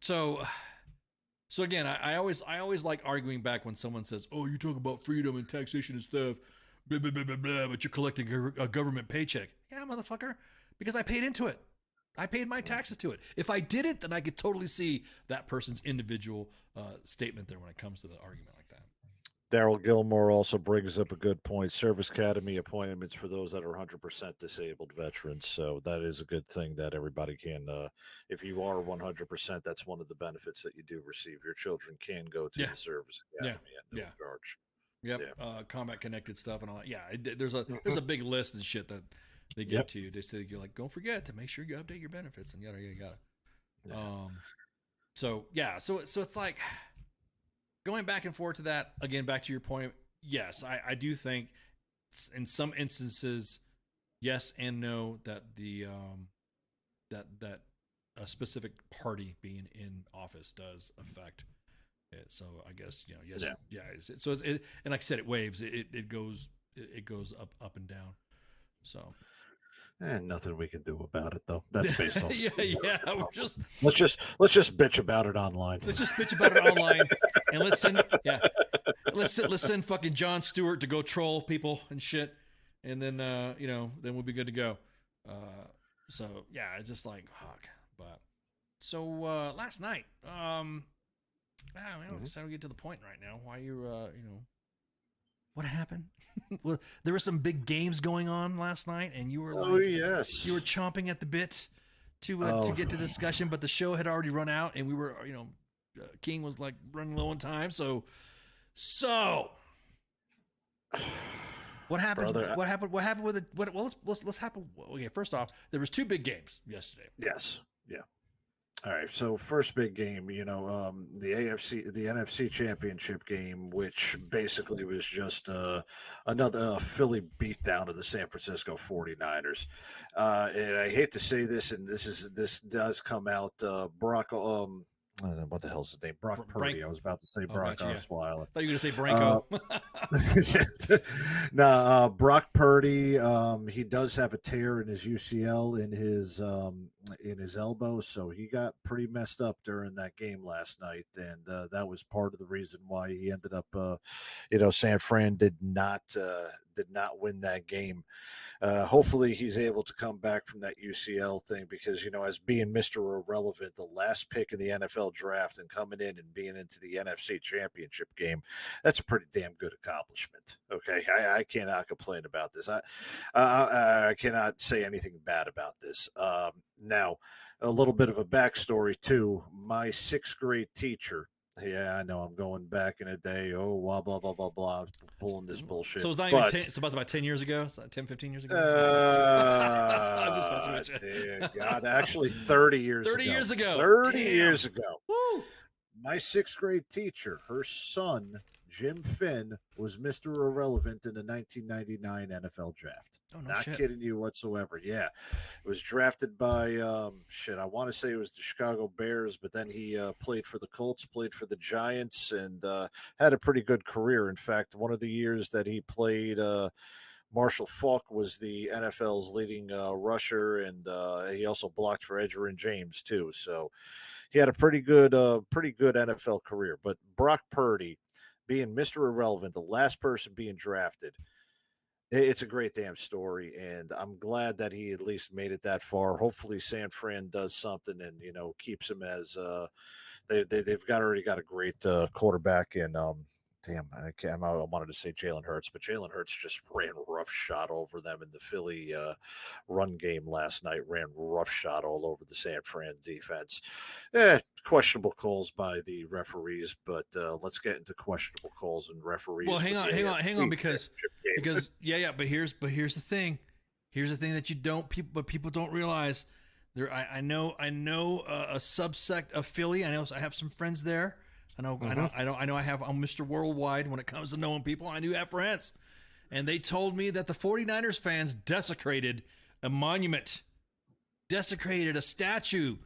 Speaker 13: So again, I always like arguing back when someone says, "Oh, you talk about freedom and taxation and stuff, blah blah blah blah blah," but you're collecting a government paycheck. Yeah, motherfucker, because I paid into it. I paid my taxes to it. If I didn't, then I could totally see that person's individual statement there when it comes to the argument like that.
Speaker 14: Daryl Gilmore also brings up a good point. Service Academy appointments for those that are 100% disabled veterans. So that is a good thing that everybody can, if you are 100%, that's one of the benefits that you do receive. Your children can go to the Service Academy at no charge.
Speaker 13: Yep.
Speaker 14: Yeah.
Speaker 13: Combat connected stuff and all that. Yeah. There's a big list and shit that they give to you. They say, you're like, don't forget to make sure you update your benefits and yada.
Speaker 14: Yeah.
Speaker 13: So it's like going back and forth to that again, back to your point. Yes, I do think in some instances, yes and no, that the that a specific party being in office does affect it. So I guess, you know, yes, yeah. So and like I said, it waves. It goes up and down. So.
Speaker 14: And nothing we can do about it, though. That's based on
Speaker 13: We're just
Speaker 14: let's just bitch about it online.
Speaker 13: Let's just bitch about it online, and let's send fucking Jon Stewart to go troll people and shit, and then then we'll be good to go. So yeah, it's just like fuck. But so last night, I don't know. Just how to get to the point right now. Why you what happened? Well, there were some big games going on last night, and you were
Speaker 14: yes,
Speaker 13: you were chomping at the bit to get to the discussion, but the show had already run out, and we were, King was like running low on time. So what happened?
Speaker 14: Brother,
Speaker 13: what happened with it? Well, let's happen. Okay, first off, there was 2 big games yesterday.
Speaker 14: Yes, yeah. All right, so first big game, the NFC Championship game, which basically was just another Philly beatdown of the San Francisco 49ers. And I hate to say this, and this does come out, Brock. I don't know what the hell's his name. Brock Purdy. I was about to say Brock Osweiler.
Speaker 13: I thought you were going to say Branko.
Speaker 14: Brock Purdy. He does have a tear in his UCL in his elbow, so he got pretty messed up during that game last night, and that was part of the reason why he ended up. San Fran did not win that game. Hopefully, he's able to come back from that UCL thing because as being Mr. Irrelevant, the last pick in the NFL draft and coming in and being into the NFC Championship game, that's a pretty damn good accomplishment. Okay, I cannot complain about this. I cannot say anything bad about this. Now, a little bit of a backstory too. My 6th grade teacher. Yeah, I know I'm going back in a day. Oh, blah, blah, blah, blah, blah. Pulling this bullshit.
Speaker 13: So it's not even it's about 10 years ago? It's 10, 15 years ago? I'm just messing with you.
Speaker 14: God, actually 30 years ago.
Speaker 13: 30 years ago.
Speaker 14: 30 years ago.
Speaker 13: Woo!
Speaker 14: My 6th grade teacher, her son, Jim Finn, was Mr. Irrelevant in the 1999 NFL draft.
Speaker 13: Oh, no
Speaker 14: Not
Speaker 13: shit.
Speaker 14: kidding you whatsoever. Yeah. It was drafted by, I want to say it was the Chicago Bears, but then he played for the Colts, played for the Giants, and had a pretty good career. In fact, one of the years that he played, Marshall Faulk was the NFL's leading rusher, and he also blocked for Edgerrin James, too. So he had a pretty good NFL career. But Brock Purdy, being Mr. Irrelevant, the last person being drafted, it's a great damn story, and I'm glad that he at least made it that far. Hopefully San Fran does something and, keeps him as they've already got a great quarterback in I wanted to say Jalen Hurts, but Jalen Hurts just ran roughshod over them in the Philly run game last night. Ran roughshod all over the San Fran defense. Questionable calls by the referees, but let's get into questionable calls and referees.
Speaker 13: Well, hang on, because but here's the thing. Here's the thing that people don't realize. I know a subsect of Philly. I have some friends there. I'm Mr. Worldwide when it comes to knowing people. I do have friends, and they told me that the 49ers fans desecrated a monument, desecrated a statue,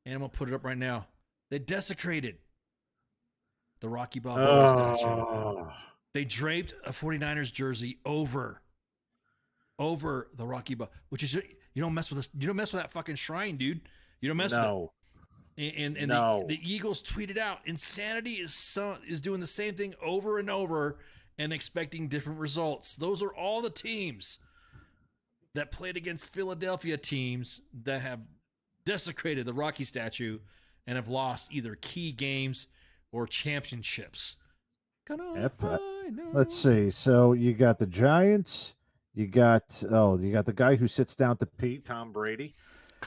Speaker 13: and I'm gonna put it up right now. They desecrated the Rocky Balboa statue. They draped a 49ers jersey over the Rocky Balboa, which is you don't mess with that fucking shrine, dude. You don't mess with it. And the Eagles tweeted out, insanity is doing the same thing over and over and expecting different results. Those are all the teams that played against Philadelphia teams that have desecrated the Rocky statue and have lost either key games or championships.
Speaker 14: Let's see. So you got the Giants. You got the guy who sits down to Pete, Tom Brady.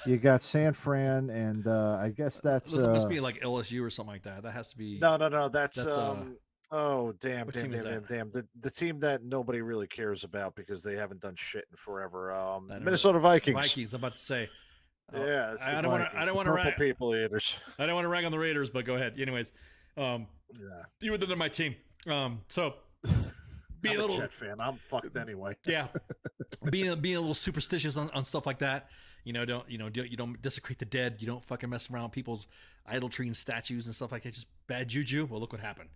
Speaker 14: You got San Fran, and I guess that's
Speaker 13: it must be like LSU or something like that. That has to be
Speaker 14: no. That's damn. The team that nobody really cares about because they haven't done shit in forever. Minnesota Vikings.
Speaker 13: Vikings. I'm about to say.
Speaker 14: Yeah,
Speaker 13: I don't want to rag
Speaker 14: people eaters.
Speaker 13: I don't want to rag on the Raiders, but go ahead. Anyways, you were the my team. So be
Speaker 14: I'm
Speaker 13: a little
Speaker 14: Jet fan. I'm fucked anyway.
Speaker 13: Yeah, being a little superstitious on stuff like that. You don't desecrate the dead. You don't fucking mess around with people's idolatry and statues and stuff like that. Just bad juju. Well, look what happened.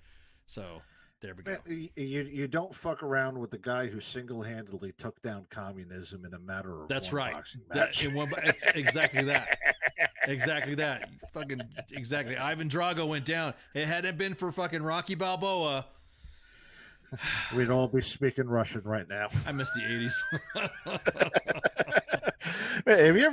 Speaker 13: So there we go.
Speaker 14: You don't fuck around with the guy who single-handedly took down communism in a matter of
Speaker 13: That's
Speaker 14: one
Speaker 13: right.
Speaker 14: boxing match.
Speaker 13: It's exactly that. Exactly that. Exactly. Ivan Drago went down. It hadn't been for fucking Rocky Balboa.
Speaker 14: We'd all be speaking Russian right now.
Speaker 13: I miss the 80s.
Speaker 14: Man, have you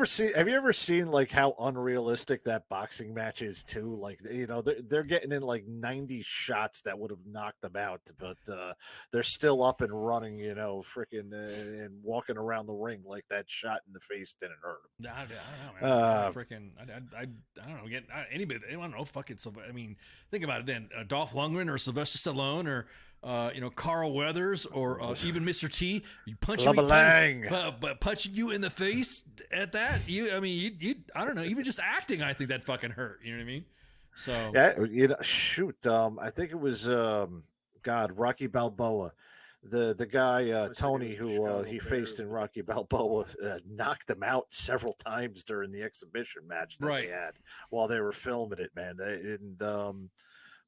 Speaker 14: ever seen like how unrealistic that boxing match is too? Like, they're getting in like 90 shots that would have knocked them out, but they're still up and running, freaking and walking around the ring like that shot in the face didn't hurt them.
Speaker 13: I don't know. Anybody, I don't know. Fucking. I mean, think about it. Then Dolph Lundgren or Sylvester Stallone or Carl Weathers or even Mr. T, punching you in the face at that. I don't know. Even just acting, I think that fucking hurt. You know what I mean? So
Speaker 14: yeah, I think it was Rocky Balboa, the guy Tony who he faced in Rocky Balboa knocked him out several times during the exhibition match that they had while they were filming it, man.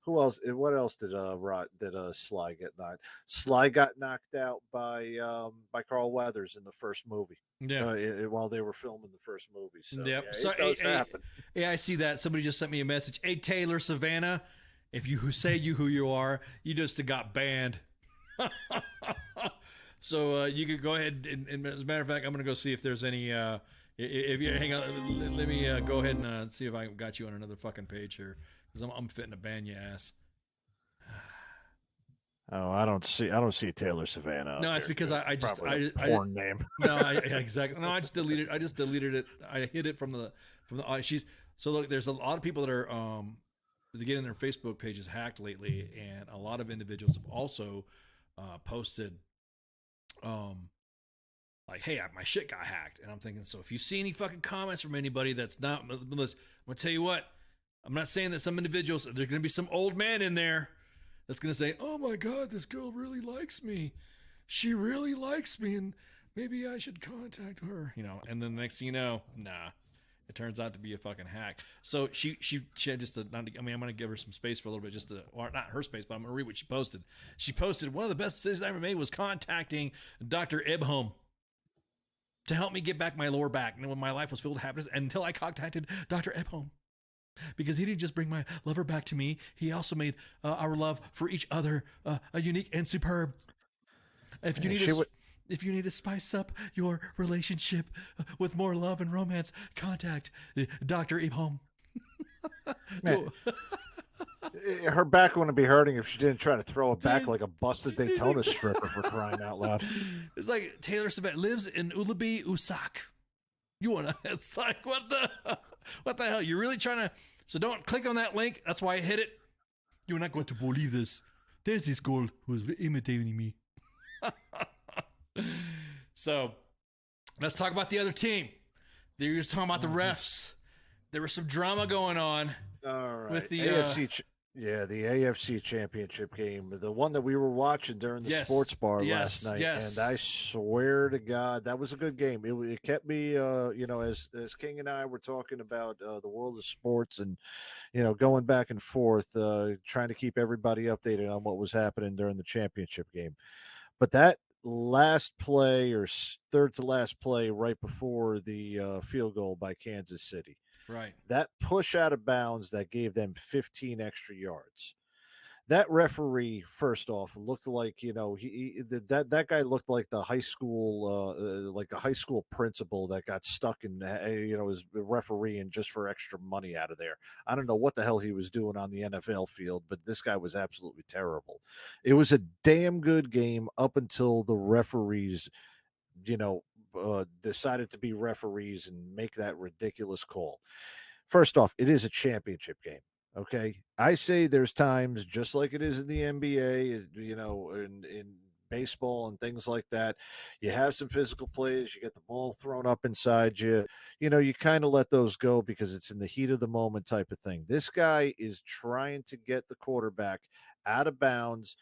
Speaker 14: Who else? What else did Sly get knocked? Sly got knocked out by Carl Weathers in the first movie.
Speaker 13: Yeah,
Speaker 14: while they were filming the first movie. So
Speaker 13: yep.
Speaker 14: Yeah, it does happen.
Speaker 13: Yeah, I see that. Somebody just sent me a message. Hey, Taylor Savannah, if you say who you are, you just got banned. So you could go ahead and as a matter of fact, I'm gonna go see if there's any. If you hang on, let me go ahead and see if I got you on another fucking page here. Because I'm fitting to ban your ass.
Speaker 14: Oh, I don't see Taylor Savannah.
Speaker 13: No, it's because I just
Speaker 14: porn name.
Speaker 13: No, exactly. No, I just deleted it. I hid it from the. So look, there's a lot of people that are they're getting their Facebook pages hacked lately, and a lot of individuals have also posted like, hey, my shit got hacked, and I'm thinking, so if you see any fucking comments from anybody that's not, I'm gonna tell you what. I'm not saying that some individuals, there's going to be some old man in there that's going to say, oh my God, this girl really likes me. She really likes me, and maybe I should contact her, and then the next thing you know, nah, it turns out to be a fucking hack. So she had just, I'm going to give her some space for a little bit, or not her space, but I'm going to read what she posted. She posted, one of the best decisions I ever made was contacting Dr. Ebholm to help me get back my lower back. And when my life was filled with happiness, until I contacted Dr. Ebholm. Because he didn't just bring my lover back to me, he also made our love for each other unique and superb. If you need to spice up your relationship with more love and romance, contact Dr. Ebholm.
Speaker 14: Her back wouldn't be hurting if she didn't try to throw it back like a busted Daytona stripper, for crying out loud.
Speaker 13: It's like Taylor Swift lives in Ulubi, Usak. You wanna? It's like what the hell? You're really trying to? So don't click on that link. That's why I hit it. You're not going to believe this. There's this girl who's imitating me. So let's talk about the other team. They were just talking about the refs. There was some drama going on.
Speaker 14: All right.
Speaker 13: With the
Speaker 14: the AFC Championship game, the one that we were watching during the sports bar last night, and I swear to God, that was a good game. It kept me, as King and I were talking about the world of sports, and going back and forth, trying to keep everybody updated on what was happening during the championship game. But that last play, or third to last play, right before the field goal by Kansas City.
Speaker 13: Right.
Speaker 14: That push out of bounds that gave them 15 extra yards. That referee, first off, looked like, that guy looked like the high school, like a high school principal that got stuck in, his refereeing just for extra money out of there. I don't know what the hell he was doing on the NFL field, but this guy was absolutely terrible. It was a damn good game up until the referees, decided to be referees and make that ridiculous call. First off, it is a championship game. Okay. I say there's times, just like it is in the NBA, in baseball and things like that, you have some physical plays, you get the ball thrown up inside you, you kind of let those go because it's in the heat of the moment type of thing. This guy is trying to get the quarterback out of bounds,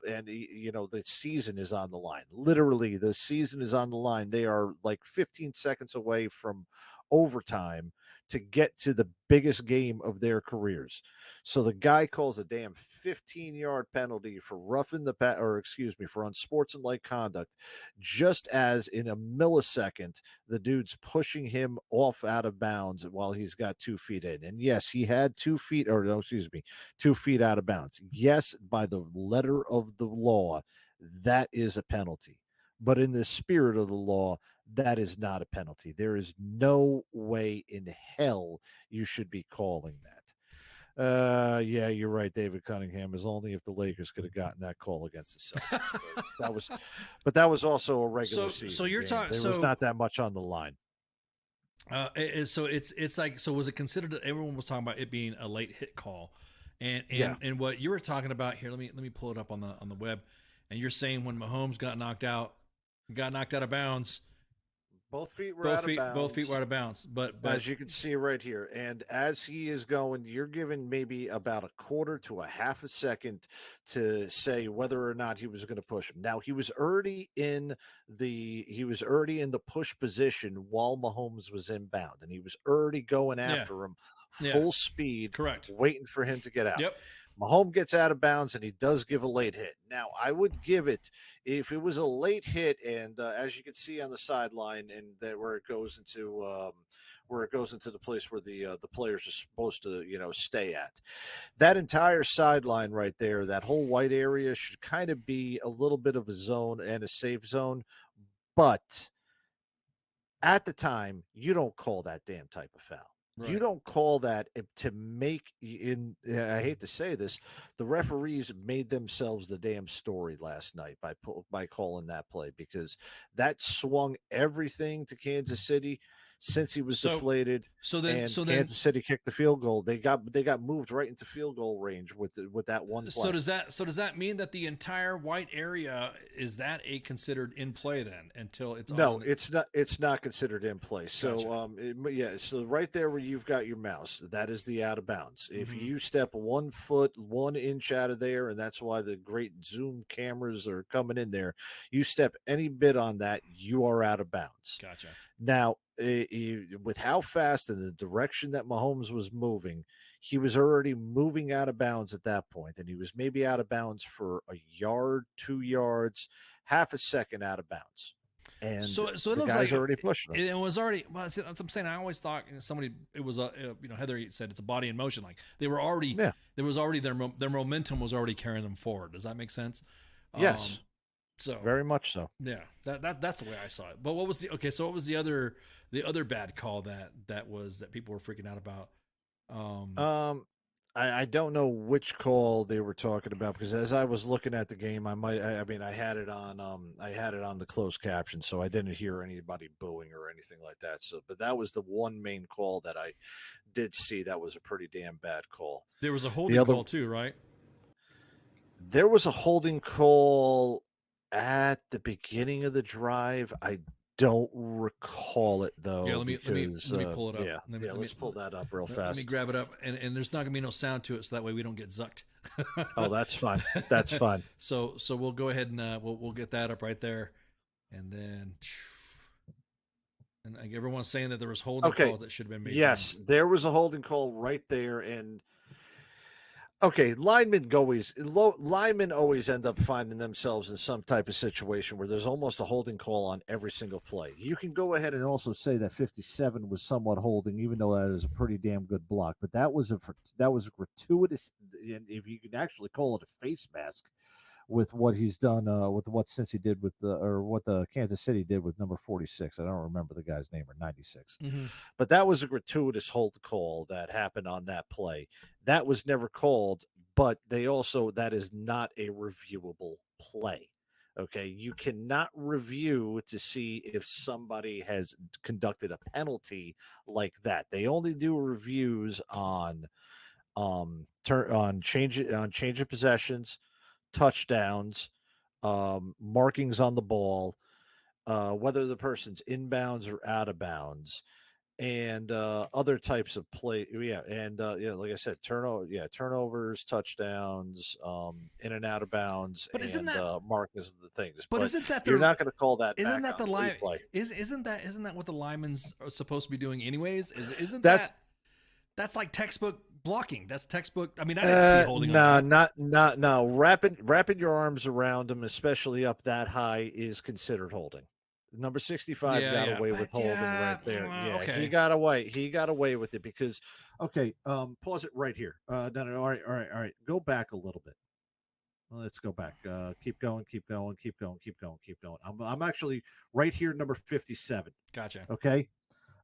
Speaker 14: and the season is on the line. Literally, the season is on the line. They are like 15 seconds away from overtime to get to the biggest game of their careers. So the guy calls a damn 15-yard penalty for for unsportsmanlike conduct, just as in a millisecond the dude's pushing him off out of bounds while he's got 2 feet in. And yes, he had 2 feet, 2 feet out of bounds. Yes, by the letter of the law, that is a penalty. But in the spirit of the law, that is not a penalty. There is no way in hell you should be calling that. Yeah, you're right, David Cunningham. Is only if the Lakers could have gotten that call against the Celtics. That was also a regular season.
Speaker 13: So you're talking.
Speaker 14: There was not that much on the line.
Speaker 13: So it's like, so was it considered? Everyone was talking about it being a late hit call, and what you were talking about here. Let me pull it up on the web. And you're saying when Mahomes got knocked out of bounds.
Speaker 14: Both feet were out of bounds.
Speaker 13: Both feet were out of bounds. But
Speaker 14: as you can see right here, and as he is going, you're given maybe about a quarter to a half a second to say whether or not he was going to push him. Now he was already in the push position while Mahomes was inbound, and he was already going after him full speed,
Speaker 13: correct,
Speaker 14: waiting for him to get out.
Speaker 13: Yep.
Speaker 14: Mahomes gets out of bounds, and he does give a late hit. Now, I would give it, if it was a late hit, and as you can see on the sideline, and where it goes into the place where the players are supposed to, stay at. That entire sideline right there, that whole white area should kind of be a little bit of a zone and a safe zone. But at the time, you don't call that damn type of foul. Right. You don't call that to make I hate to say this, the referees made themselves the damn story last night by calling that play, because that swung everything to Kansas City since he was deflated. So then Kansas City kicked the field goal. They got moved right into field goal range with that one play.
Speaker 13: So does that mean that the entire white area, is that considered in play then until it's
Speaker 14: it's not considered in play. So gotcha. So right there where you've got your mouse, that is the out of bounds. If you step 1 foot 1 inch out of there, and that's why the great zoom cameras are coming in there, you step any bit on that, you are out of bounds.
Speaker 13: Gotcha.
Speaker 14: Now, with how fast and the direction that Mahomes was moving, he was already moving out of bounds at that point, and he was maybe out of bounds for a yard, 2 yards, half a second out of bounds. And
Speaker 13: so it looks like
Speaker 14: already pushing him.
Speaker 13: It was already. Well, that's what I'm saying. I always thought it was Heather said it's a body in motion. Like they were already. Yeah. There was already their momentum was already carrying them forward. Does that make sense?
Speaker 14: Yes.
Speaker 13: So
Speaker 14: very much so.
Speaker 13: Yeah. That's the way I saw it. But what was what was the other bad call that people were freaking out about?
Speaker 14: I don't know which call they were talking about because as I was looking at the game, I mean I had it on the closed caption, so I didn't hear anybody booing or anything like that. So, but that was the one main call that I did see that was a pretty damn bad call.
Speaker 13: There was a holding call too, right?
Speaker 14: There was a holding call at the beginning of the drive. I don't recall it though.
Speaker 13: Yeah, let me pull it up.
Speaker 14: Yeah, let's pull that up real fast.
Speaker 13: Let me grab it up, and there's not gonna be no sound to it, so that way we don't get zucked.
Speaker 14: Oh, that's fine. That's fine.
Speaker 13: So we'll go ahead and we'll get that up right there, and then. And everyone's saying that there was holding calls that should have been made.
Speaker 14: Yes, there was a holding call right there, and linemen always end up finding themselves in some type of situation where there's almost a holding call on every single play. You can go ahead and also say that 57 was somewhat holding, even though that is a pretty damn good block. But that was a gratuitous, and if you can actually call it a face mask, with what he's done, with what Cincy did with what the Kansas City did with number 46. I don't remember the guy's name, or 96.
Speaker 13: Mm-hmm.
Speaker 14: But that was a gratuitous hold call that happened on that play. That was never called, but that is not a reviewable play. Okay, you cannot review to see if somebody has conducted a penalty like that. They only do reviews on change of possessions, touchdowns, markings on the ball, whether the person's inbounds or out of bounds, and other types of play. Like I said, turnovers, touchdowns, in and out of bounds,
Speaker 13: but
Speaker 14: and markings of the things.
Speaker 13: But isn't that
Speaker 14: you're not going to call that?
Speaker 13: Isn't
Speaker 14: back
Speaker 13: that
Speaker 14: on
Speaker 13: the line?
Speaker 14: replay.
Speaker 13: Isn't that what the linemen's are supposed to be doing anyways? That's like textbook blocking. That's textbook. I mean, I didn't see holding on.
Speaker 14: No. Wrapping your arms around him, especially up that high, is considered holding. Number 65 got away with holding right there. Yeah,
Speaker 13: okay.
Speaker 14: He got away with it because, pause it right here. No. All right. Go back a little bit. Let's go back. Keep going. I'm actually right here, number 57.
Speaker 13: Gotcha.
Speaker 14: Okay.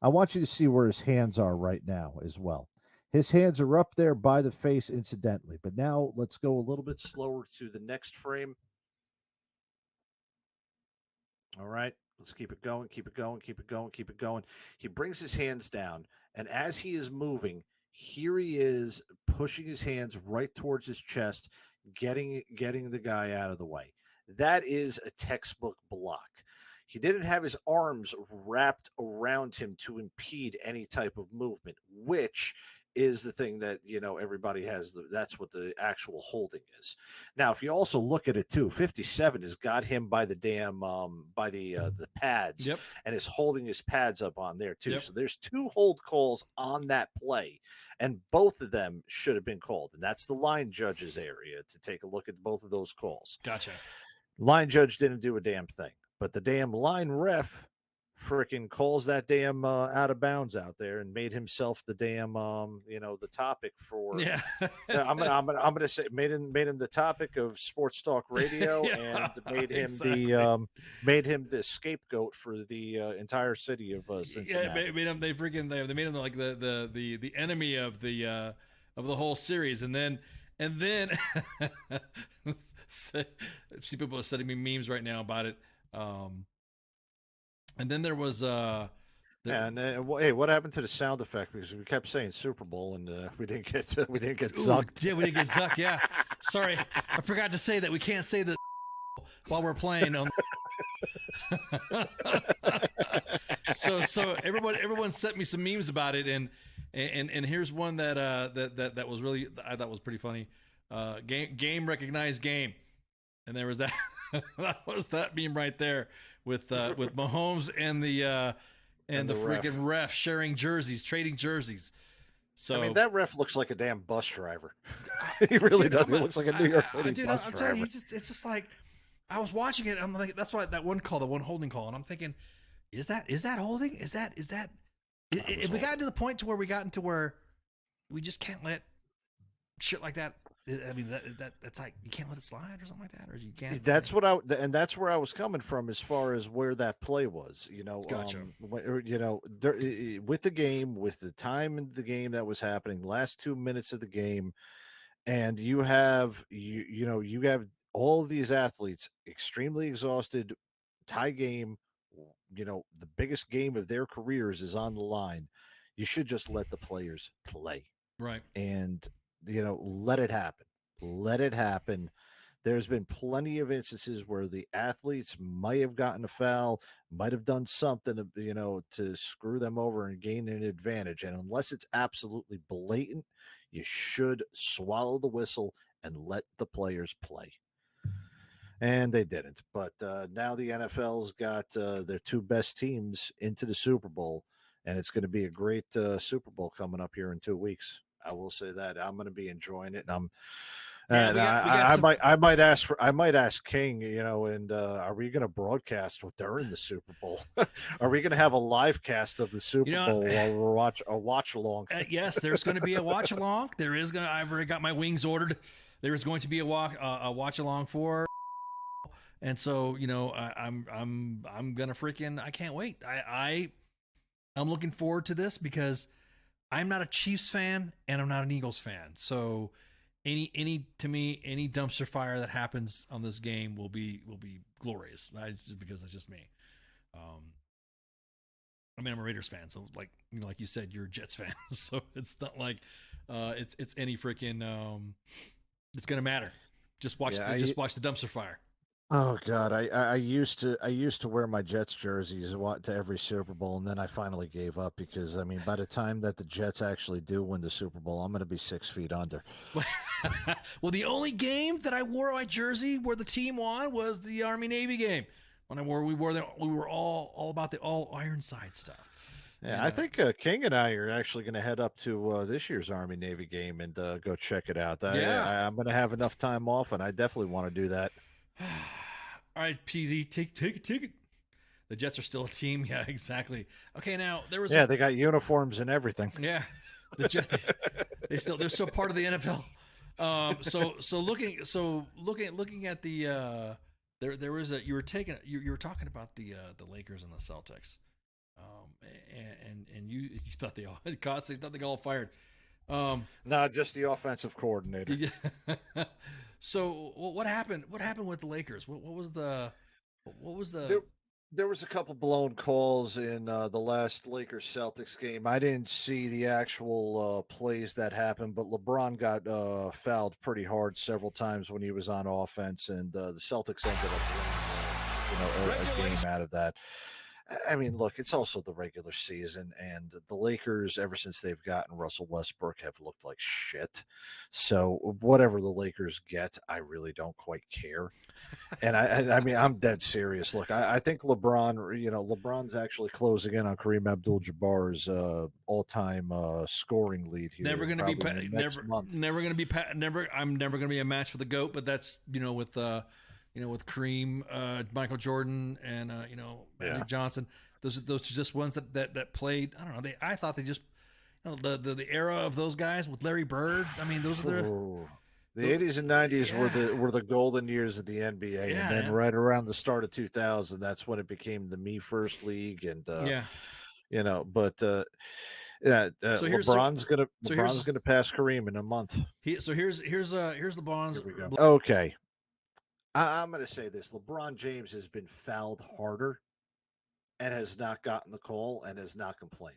Speaker 14: I want you to see where his hands are right now as well. His hands are up there by the face incidentally. But now let's go a little bit slower to the next frame. All right. Let's keep it going. He brings his hands down. And as he is moving, here he is pushing his hands right towards his chest, getting the guy out of the way. That is a textbook block. He didn't have his arms wrapped around him to impede any type of movement, which is the thing that, everybody has. That's what the actual holding is. Now, if you also look at it too, 57 has got him by the damn, by the pads, and is holding his pads up on there too. So there's two hold calls on that play, and both of them should have been called. And that's the line judge's area to take a look at both of those calls.
Speaker 13: Gotcha.
Speaker 14: Line judge didn't do a damn thing. But the damn line ref freaking calls that damn out of bounds out there and made himself the damn the topic for I'm gonna say made him the topic of Sports Talk Radio and made him the scapegoat for the entire city of Cincinnati.
Speaker 13: Yeah, made him they made him like the enemy of the whole series, and then see people are sending me memes right now about it. And then there was hey,
Speaker 14: what happened to the sound effect? Because we kept saying Super Bowl and we didn't get zucked.
Speaker 13: Yeah, we didn't get zucked. Yeah, sorry, I forgot to say that we can't say the while we're playing. So everyone sent me some memes about it, and here's one that was really, I thought was pretty funny. Game recognized game, and there was that. That was that meme right there with Mahomes and the freaking ref sharing jerseys, trading jerseys. So
Speaker 14: I mean, that ref looks like a damn bus driver. He really does. He looks like a New York City bus driver.
Speaker 13: I'm telling you, it's just like I was watching it. I'm like, that's why that one holding call, and I'm thinking, is that holding? Is that if we got to the point to where we got into where we just can't let shit like that I mean, that's like you can't let it slide or something like that, or you can't.
Speaker 14: That's what and that's where I was coming from as far as where that play was.
Speaker 13: Gotcha.
Speaker 14: With the game, with the time in the game that was happening, last 2 minutes of the game, and you have all of these athletes extremely exhausted, tie game. The biggest game of their careers is on the line. You should just let the players play.
Speaker 13: Right.
Speaker 14: And let it happen. Let it happen. There's been plenty of instances where the athletes might have gotten a foul, might have done something to screw them over and gain an advantage. And unless it's absolutely blatant, you should swallow the whistle and let the players play. And they didn't. But now the NFL's got their two best teams into the Super Bowl, and it's going to be a great Super Bowl coming up here in 2 weeks. I will say that I'm going to be enjoying it, and I might ask King, and are we going to broadcast during the Super Bowl? Are we going to have a live cast of the Super Bowl while we're watch along?
Speaker 13: Yes, there's going to be a watch along. I've already got my wings ordered. There is going to be a watch along for. And so, I'm gonna I can't wait. I'm looking forward to this because I'm not a Chiefs fan and I'm not an Eagles fan. So any dumpster fire that happens on this game will be glorious. It's just because that's just me. I'm a Raiders fan, so like you said, you're a Jets fan, so it's not like it's any freaking it's gonna matter. Just watch watch the dumpster fire.
Speaker 14: Oh God, I used to wear my Jets jerseys to every Super Bowl, and then I finally gave up because by the time that the Jets actually do win the Super Bowl, I'm going to be 6 feet under.
Speaker 13: Well, the only game that I wore my jersey where the team won was the Army Navy game. When we were all about the all Ironside stuff.
Speaker 14: Yeah, I think King and I are actually going to head up to this year's Army Navy game and go check it out. I'm going to have enough time off, and I definitely want to do that.
Speaker 13: All right, PZ, take a ticket. The Jets are still a team. Yeah, exactly. Okay, now there was.
Speaker 14: Yeah, they got uniforms and everything.
Speaker 13: Yeah, the Jets. they're still part of the NFL. So looking at the there was you were talking about the Lakers and the Celtics, and you thought they all fired.
Speaker 14: No, just the offensive coordinator.
Speaker 13: So what happened? What happened with the Lakers? What was the?
Speaker 14: There was a couple blown calls in the last Lakers Celtics game. I didn't see the actual plays that happened, but LeBron got fouled pretty hard several times when he was on offense, and the Celtics ended up winning, a game out of that. Look, it's also the regular season, and the Lakers, ever since they've gotten Russell Westbrook, have looked like shit. So whatever the Lakers get, I really don't quite care. And I'm dead serious. Look, I think LeBron's actually closing in on Kareem Abdul-Jabbar's all-time scoring lead here.
Speaker 13: Never going to be I'm never going to be a match for the GOAT, but that's with Kareem, Michael Jordan, and Magic Johnson. Those are just ones that played. I don't know. I thought they just the era of those guys with Larry Bird. Those are
Speaker 14: the 80s and 90s were the golden years of the NBA, and then right around the start of 2000, that's when it became the Me First League, and LeBron's gonna pass Kareem in a month.
Speaker 13: Here's LeBron's.
Speaker 14: Here we go. Okay. I'm going to say this. LeBron James has been fouled harder and has not gotten the call and has not complained.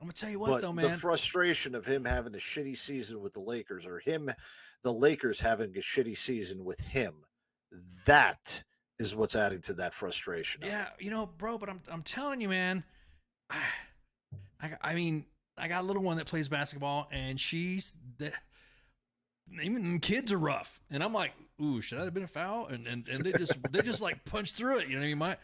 Speaker 13: I'm going to tell you what, though, man.
Speaker 14: The frustration of him having a shitty season with the Lakers, or the Lakers having a shitty season with him, that is what's adding to that frustration.
Speaker 13: Yeah, bro, but I'm telling you, man, I got a little one that plays basketball, and even kids are rough, and I'm like, ooh, should that have been a foul? And they just like punch through it. You know what I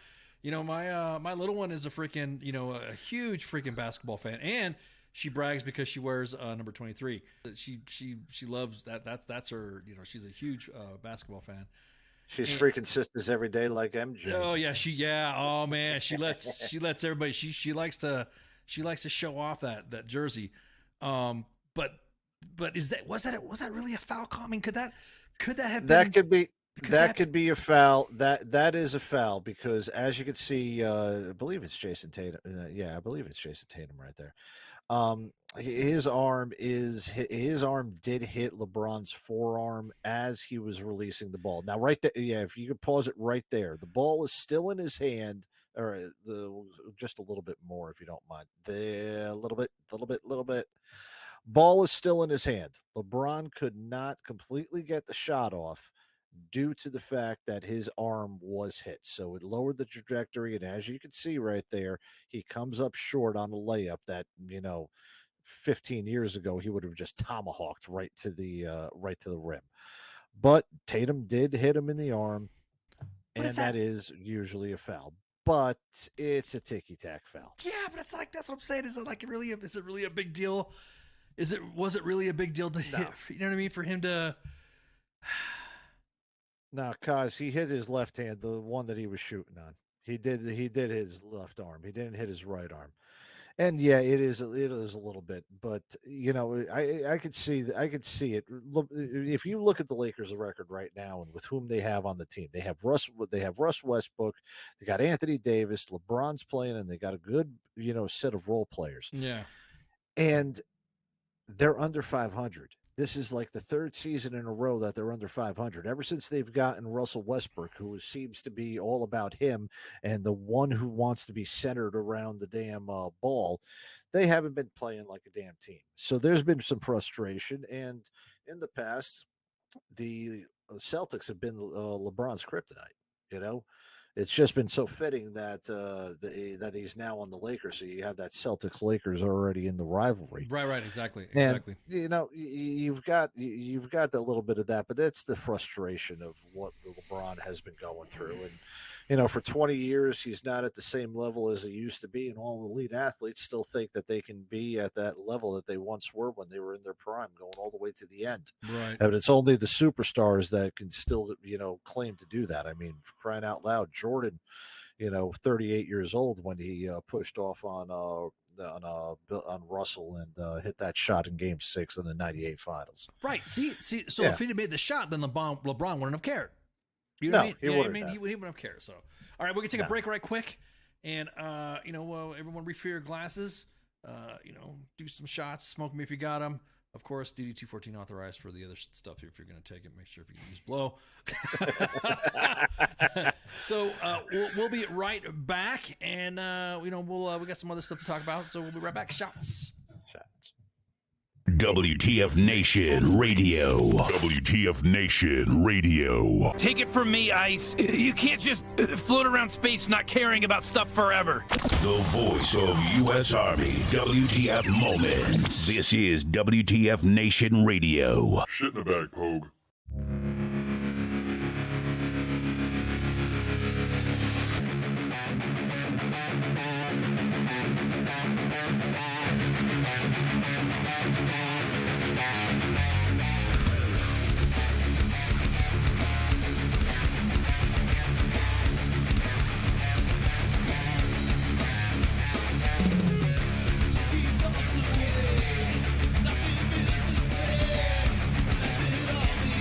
Speaker 13: mean? My little one is a freaking a huge freaking basketball fan, and she brags because she wears number 23. She loves that. That's her. She's a huge basketball fan.
Speaker 14: She's freaking sisters every day like MJ.
Speaker 13: Oh yeah, oh man, she lets everybody. She likes to show off that jersey. But But was that really a foul call? I mean, could that have been?
Speaker 14: That could be a foul. That is a foul because, as you can see, I believe it's Jason Tatum. I believe it's Jason Tatum right there. His arm did hit LeBron's forearm as he was releasing the ball. Now, right there, if you could pause it right there, the ball is still in his hand, or just a little bit more, if you don't mind. There, a little bit. Ball is still in his hand. LeBron could not completely get the shot off due to the fact that his arm was hit. So it lowered the trajectory, and as you can see right there, he comes up short on a layup that, 15 years ago he would have just tomahawked right to the rim. But Tatum did hit him in the arm, and that is usually a foul. But it's a ticky-tack foul.
Speaker 13: Yeah, but it's like, that's what I'm saying. Is it really a big deal? Was it really a big deal to hit? You know what I mean? For him to.
Speaker 14: No, cause he hit his left hand, the one that he was shooting on. He did his left arm. He didn't hit his right arm. And yeah, it is a little bit, but I could see it. Look, if you look at the Lakers' record right now and with whom they have on the team, they have Russ Westbrook, they got Anthony Davis, LeBron's playing, and they got a good set of role players.
Speaker 13: Yeah,
Speaker 14: and they're under 500. This is like the third season in a row that they're under 500. Ever since they've gotten Russell Westbrook, who seems to be all about him and the one who wants to be centered around the damn ball, they haven't been playing like a damn team. So there's been some frustration. And in the past, the Celtics have been LeBron's kryptonite, It's just been so fitting that that he's now on the Lakers. So you have that Celtics-Lakers already in the rivalry.
Speaker 13: Right, exactly.
Speaker 14: And, you've got a little bit of that, but that's the frustration of what LeBron has been going through. And, for 20 years, he's not at the same level as he used to be. And all elite athletes still think that they can be at that level that they once were when they were in their prime, going all the way to the end.
Speaker 13: Right.
Speaker 14: But it's only the superstars that can still, claim to do that. I mean, for crying out loud, Jordan, 38 years old when he pushed off on Russell and hit that shot in Game 6 in the '98 Finals.
Speaker 13: Right. See. So if he'd have made the shot, then LeBron wouldn't have cared. You know what I mean?
Speaker 14: He wouldn't
Speaker 13: he wouldn't have cared. So, all right, we're gonna take a break right quick, and everyone refill your glasses. Do some shots, smoke them if you got them. Of course, DD-214 authorized for the other stuff here. If you're gonna take it, make sure if you can use blow. So we'll be right back, and we got some other stuff to talk about. So we'll be right back. Shots.
Speaker 7: WTF Nation Radio. WTF Nation Radio.
Speaker 16: Take it from me, Ice. You can't just float around space not caring about stuff forever.
Speaker 7: The voice of U.S. Army. WTF Moments. This is WTF Nation Radio.
Speaker 17: Shit in the bag, Pogue.
Speaker 18: Nothing feels the same. Let it all be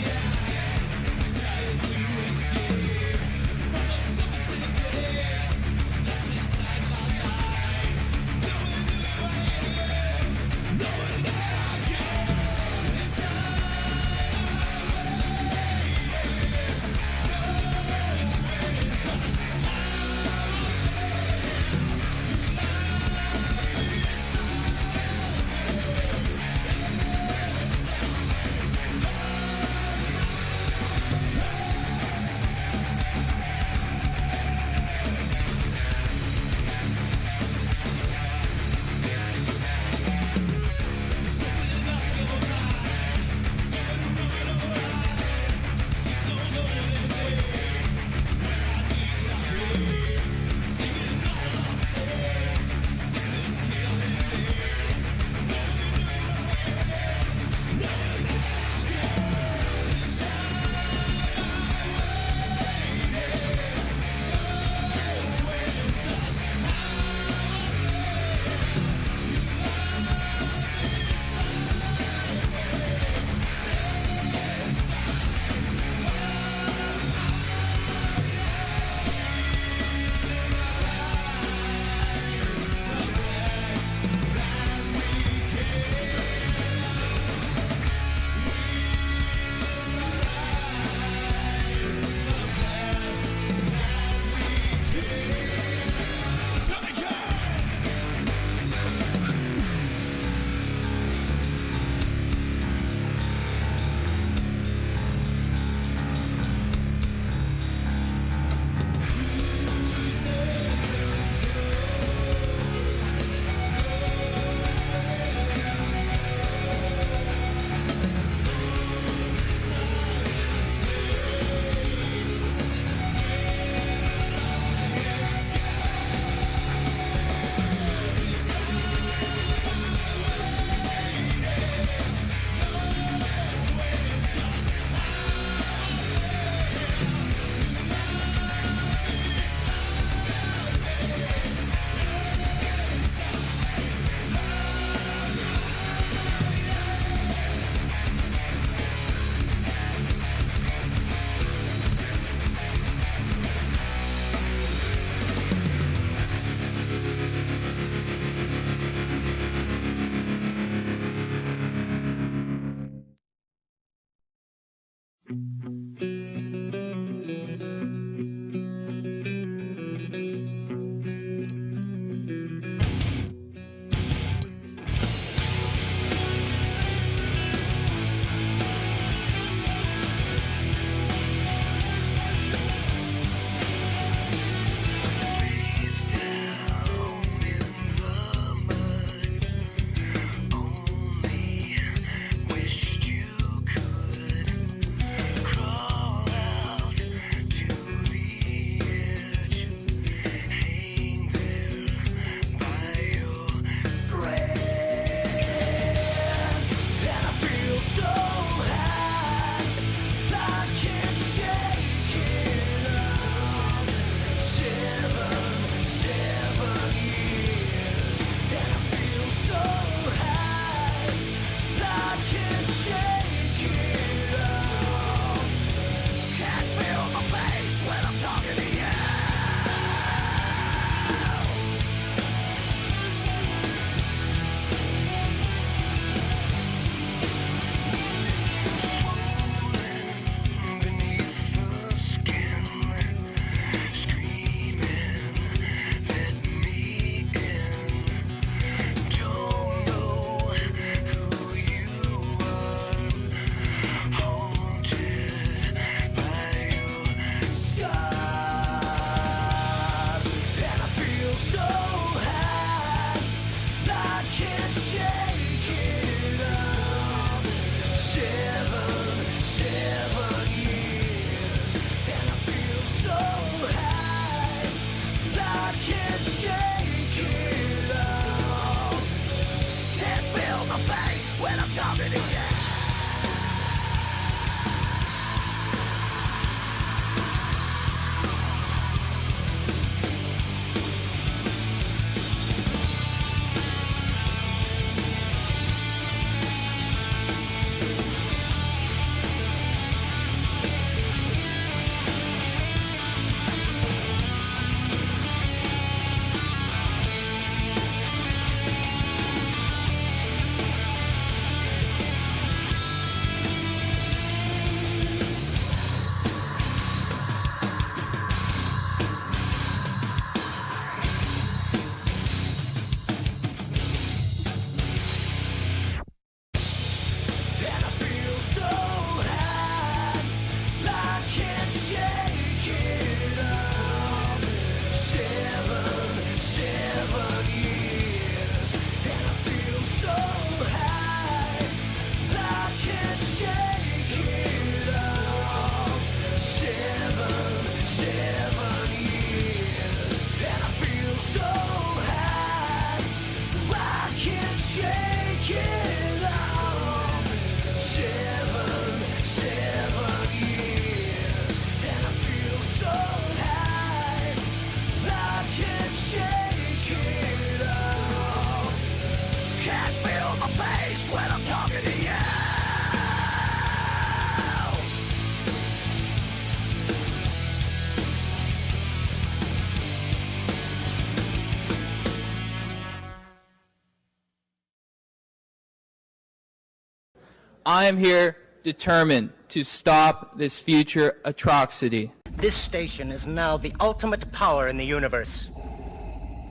Speaker 17: I am here determined to stop this future atrocity.
Speaker 18: This station is now the ultimate power in the universe.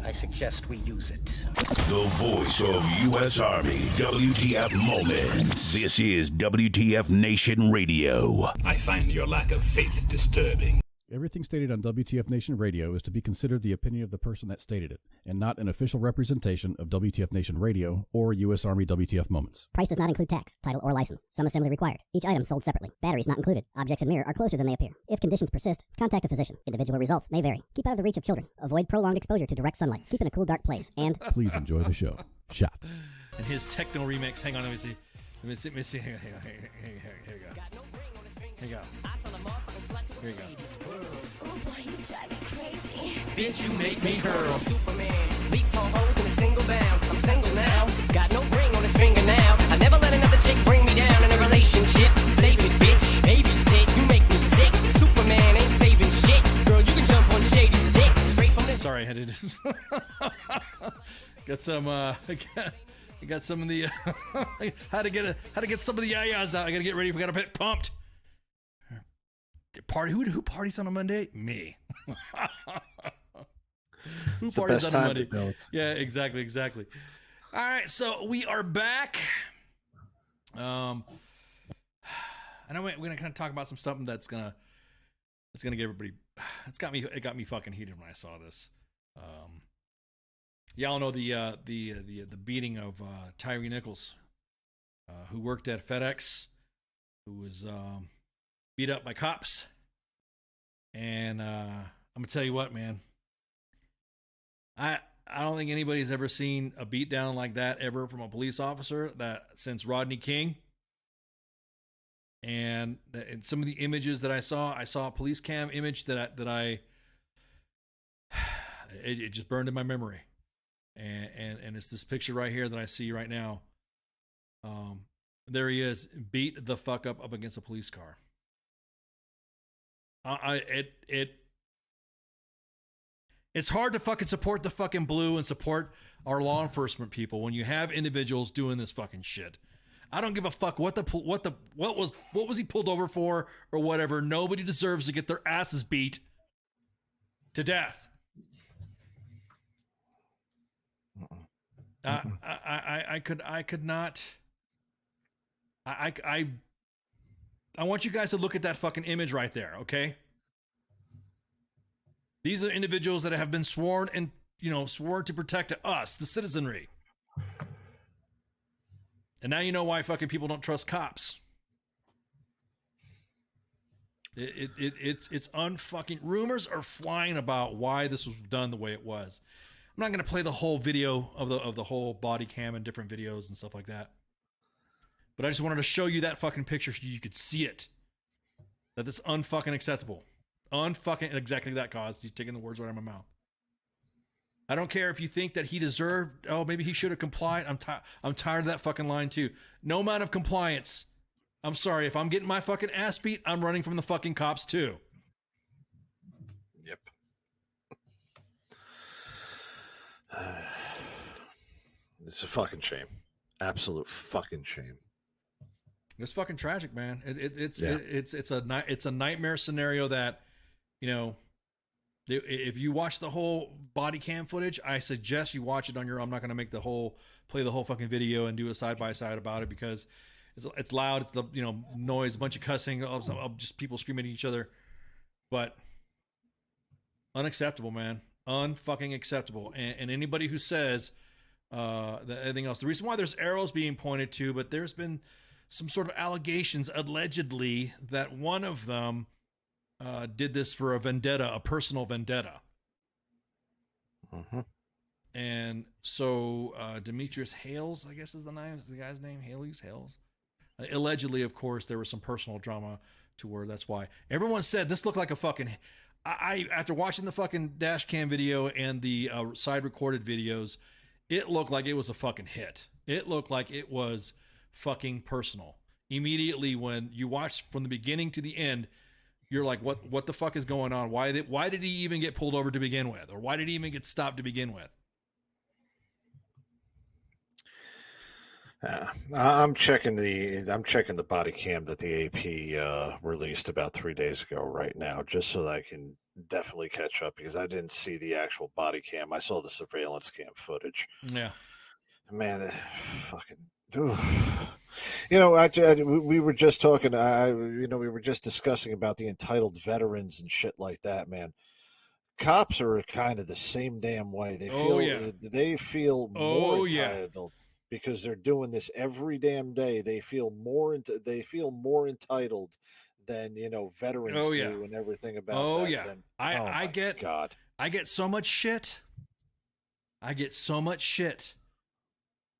Speaker 18: I suggest we use it.
Speaker 7: The voice of U.S. Army, WTF Moments. This is WTF Nation Radio.
Speaker 19: I find your lack of faith disturbing.
Speaker 20: Everything stated on WTF Nation Radio is to be considered the opinion of the person that stated it, and not an official representation of WTF Nation Radio or U.S. Army WTF Moments.
Speaker 21: Price does not include tax, title, or license. Some assembly required. Each item sold separately. Batteries not included. Objects in mirror are closer than they appear. If conditions persist, contact a physician. Individual results may vary. Keep out of the reach of children. Avoid prolonged exposure to direct sunlight. Keep in a cool, dark place. And
Speaker 20: please enjoy the show. Shots.
Speaker 13: And his techno remix. Hang on, let me see. Let me see. Here we go. Here you go. Here you go.
Speaker 22: Bitch, you make me girl. Superman, leap tall hoes in a single bound. I'm single now, got no ring on his finger now. I never let another chick bring me down in a relationship. Save it, bitch, babysit, you make me sick. Superman ain't saving shit. Girl, you can jump on Shady's dick. Straight from the...
Speaker 13: Sorry, I had to... got some, I got some of the... how to get some of the yayas out. I gotta get ready. We gotta get pumped. Party? Who parties on a Monday? Me. Who
Speaker 14: It's the
Speaker 13: parties
Speaker 14: best
Speaker 13: on a
Speaker 14: time
Speaker 13: Monday?
Speaker 14: to do it.
Speaker 13: Yeah, exactly. All right, so we are back. And we're gonna kind of talk about something that's gonna get everybody. It got me fucking heated when I saw this. Y'all know the beating of Tyree Nichols, who worked at FedEx, who was beat up by cops. And I'm gonna tell you what, man. I don't think anybody's ever seen a beatdown like that ever from a police officer since Rodney King. And in some of the images that I saw a police cam image that it just burned in my memory. And it's this picture right here that I see right now. There he is, beat the fuck up against a police car. It's hard to fucking support the fucking blue and support our law enforcement people when you have individuals doing this fucking shit. I don't give a fuck what was he pulled over for or whatever. Nobody deserves to get their asses beat to death. I could not. I want you guys to look at that fucking image right there, okay? These are individuals that have been sworn to protect us, the citizenry. And now you know why fucking people don't trust cops. It's unfucking. Rumors are flying about why this was done the way it was. I'm not gonna play the whole video of the whole body cam and different videos and stuff like that. But I just wanted to show you that fucking picture so you could see it. That it's unfucking acceptable. Unfucking exactly that cause. He's taking the words right out of my mouth. I don't care if you think that he deserved, maybe he should have complied. I'm tired of that fucking line too. No amount of compliance. I'm sorry, if I'm getting my fucking ass beat, I'm running from the fucking cops too.
Speaker 14: Yep. It's a fucking shame. Absolute fucking shame.
Speaker 13: It's fucking tragic, man. It's a nightmare scenario that, if you watch the whole body cam footage, I suggest you watch it on your own. I'm not going to play the whole fucking video and do a side by side about it because it's loud. It's the noise, a bunch of cussing, just people screaming at each other. But unacceptable, man. Unfucking acceptable. And anybody who says that anything else, the reason why there's arrows being pointed to, but there's been some sort of allegations allegedly that one of them did this for a personal vendetta.
Speaker 14: Mm-hmm.
Speaker 13: And so Demetrius Hales, I guess is the guy's name, Hales. Allegedly, of course, there was some personal drama to where that's why everyone said this looked like a fucking. I after watching the fucking dash cam video and the side recorded videos, it looked like it was a fucking hit. It looked like it was fucking personal. Immediately when you watch from the beginning to the end, you're like, what the fuck is going on? Why did he even get pulled over to begin with? Or why did he even get stopped to begin with?
Speaker 14: I'm checking the body cam that the AP released about 3 days ago right now, just so that I can definitely catch up because I didn't see the actual body cam. I saw the surveillance cam footage.
Speaker 13: Yeah.
Speaker 14: Man, fucking. Ugh. You know, we were just talking. We were just discussing about the entitled veterans and shit like that. Man, cops are kind of the same damn way. They feel more entitled because they're doing this every damn day. They feel more entitled than veterans do and everything about that.
Speaker 13: Yeah. I get so much shit. I get so much shit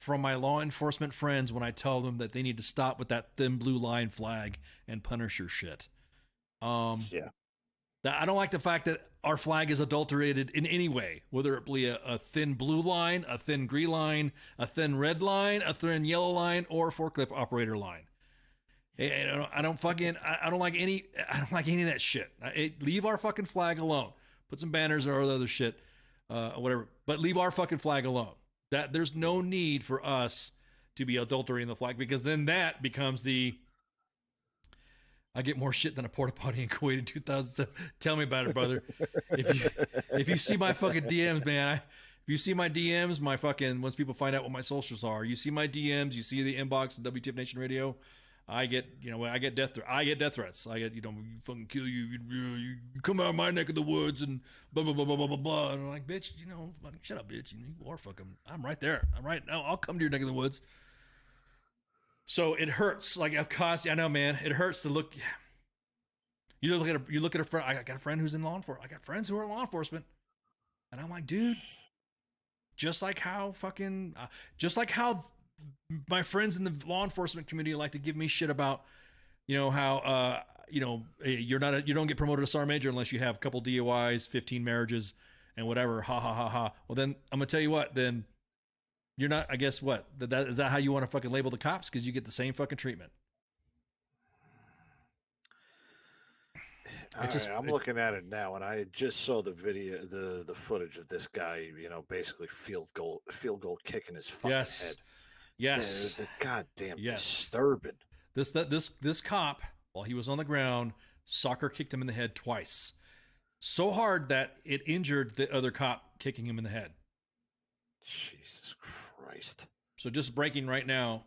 Speaker 13: from my law enforcement friends when I tell them that they need to stop with that thin blue line flag and Punisher shit. I don't like the fact that our flag is adulterated in any way, whether it be a thin blue line, a thin green line, a thin red line, a thin yellow line, or forklift operator line. I don't like any of that shit. Leave our fucking flag alone. Put some banners or other shit, whatever. But leave our fucking flag alone. That there's no need for us to be adulterating the flag because then that becomes I get more shit than a porta potty in Kuwait in 2007. Tell me about it, brother. If you see my fucking DMs, man, if you see my DMs, my fucking once people find out what my socials are, you see my DMs, you see the inbox of WTF Nation Radio. I get death threats. I get, fucking kill you. You come out of my neck of the woods and blah, blah, blah, blah, blah, blah, blah. And I'm like, bitch, fucking shut up, bitch. You are fucking, I'm right there. I'm right now. I'll come to your neck of the woods. So it hurts. Like, I know, man. It hurts to look. You look at a friend. I got a friend who's in law enforcement. I got friends who are in law enforcement. And I'm like, dude, just like how my friends in the law enforcement community like to give me shit about, how, you don't get promoted to sergeant major unless you have a couple DUIs, 15 marriages, and whatever. Ha ha ha ha. Well, then I'm gonna tell you what. Then you're not. I guess what? Is that how you want to fucking label the cops? Because you get the same fucking treatment.
Speaker 14: I'm looking at it now, and I just saw the video, the footage of this guy, basically field goal kicking his fucking head.
Speaker 13: Yes.
Speaker 14: The goddamn disturbing.
Speaker 13: This cop, while he was on the ground, soccer kicked him in the head twice. So hard that it injured the other cop kicking him in the head.
Speaker 14: Jesus Christ.
Speaker 13: So just breaking right now,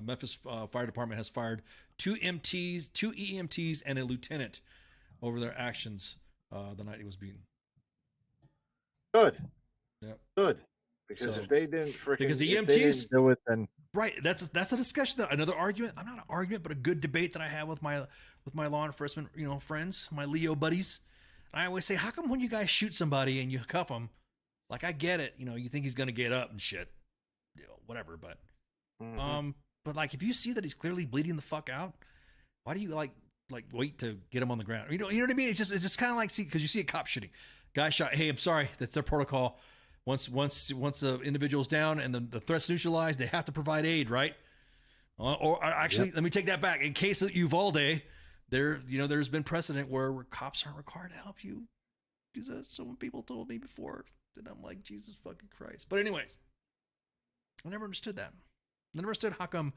Speaker 13: Memphis Fire Department has fired two EMTs, and a lieutenant over their actions the night he was beaten.
Speaker 14: Good.
Speaker 13: Yep.
Speaker 14: Good. Because if they didn't
Speaker 13: because the EMTs
Speaker 14: do it, then
Speaker 13: right, that's a discussion, another argument. I'm not an argument, but a good debate that I have with my law enforcement, friends, my Leo buddies. I always say, how come when you guys shoot somebody and you cuff them, like I get it, you think he's gonna get up and shit, whatever, but but like if you see that he's clearly bleeding the fuck out, why do you like wait to get him on the ground? You know what I mean? It's just kind of like because you see a cop shooting, guy shot. Hey, I'm sorry, that's their protocol. Once the individual's down and the threat's neutralized, they have to provide aid, right? Or actually, let me take that back. In case of Uvalde, there's been precedent where cops aren't required to help you because some people told me before, and I'm like, Jesus fucking Christ. But anyways, I never understood that. I never understood how come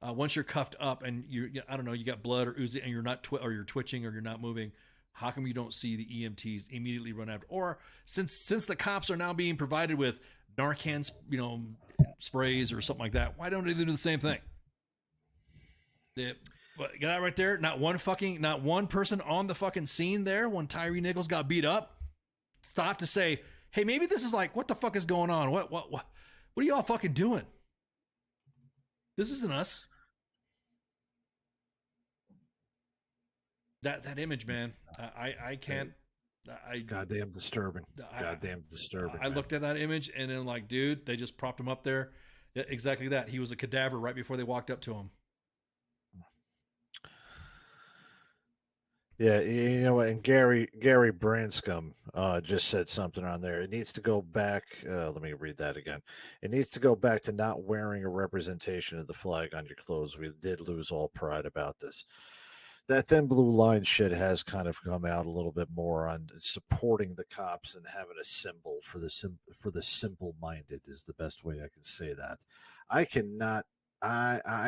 Speaker 13: once you're cuffed up and you got blood or oozing and you're not or you're twitching or you're not moving. How come you don't see the EMTs immediately run after? Or since the cops are now being provided with Narcan, sprays or something like that, why don't they do the same thing? Got that right there? Not one person on the fucking scene there when Tyree Nichols got beat up stopped to say, hey, maybe this is like, what the fuck is going on? What are y'all fucking doing? This isn't us. That image, man, I can't.
Speaker 14: Goddamn disturbing.
Speaker 13: I looked at that image and then like, dude, they just propped him up there. Yeah, exactly that. He was a cadaver right before they walked up to him.
Speaker 14: Yeah, and Gary Branscombe just said something on there. It needs to go back. Let me read that again. It needs to go back to not wearing a representation of the flag on your clothes. We did lose all pride about this. that thin blue line shit has kind of come out a little bit more on supporting the cops and having a symbol for the simple minded is the best way I can say that. I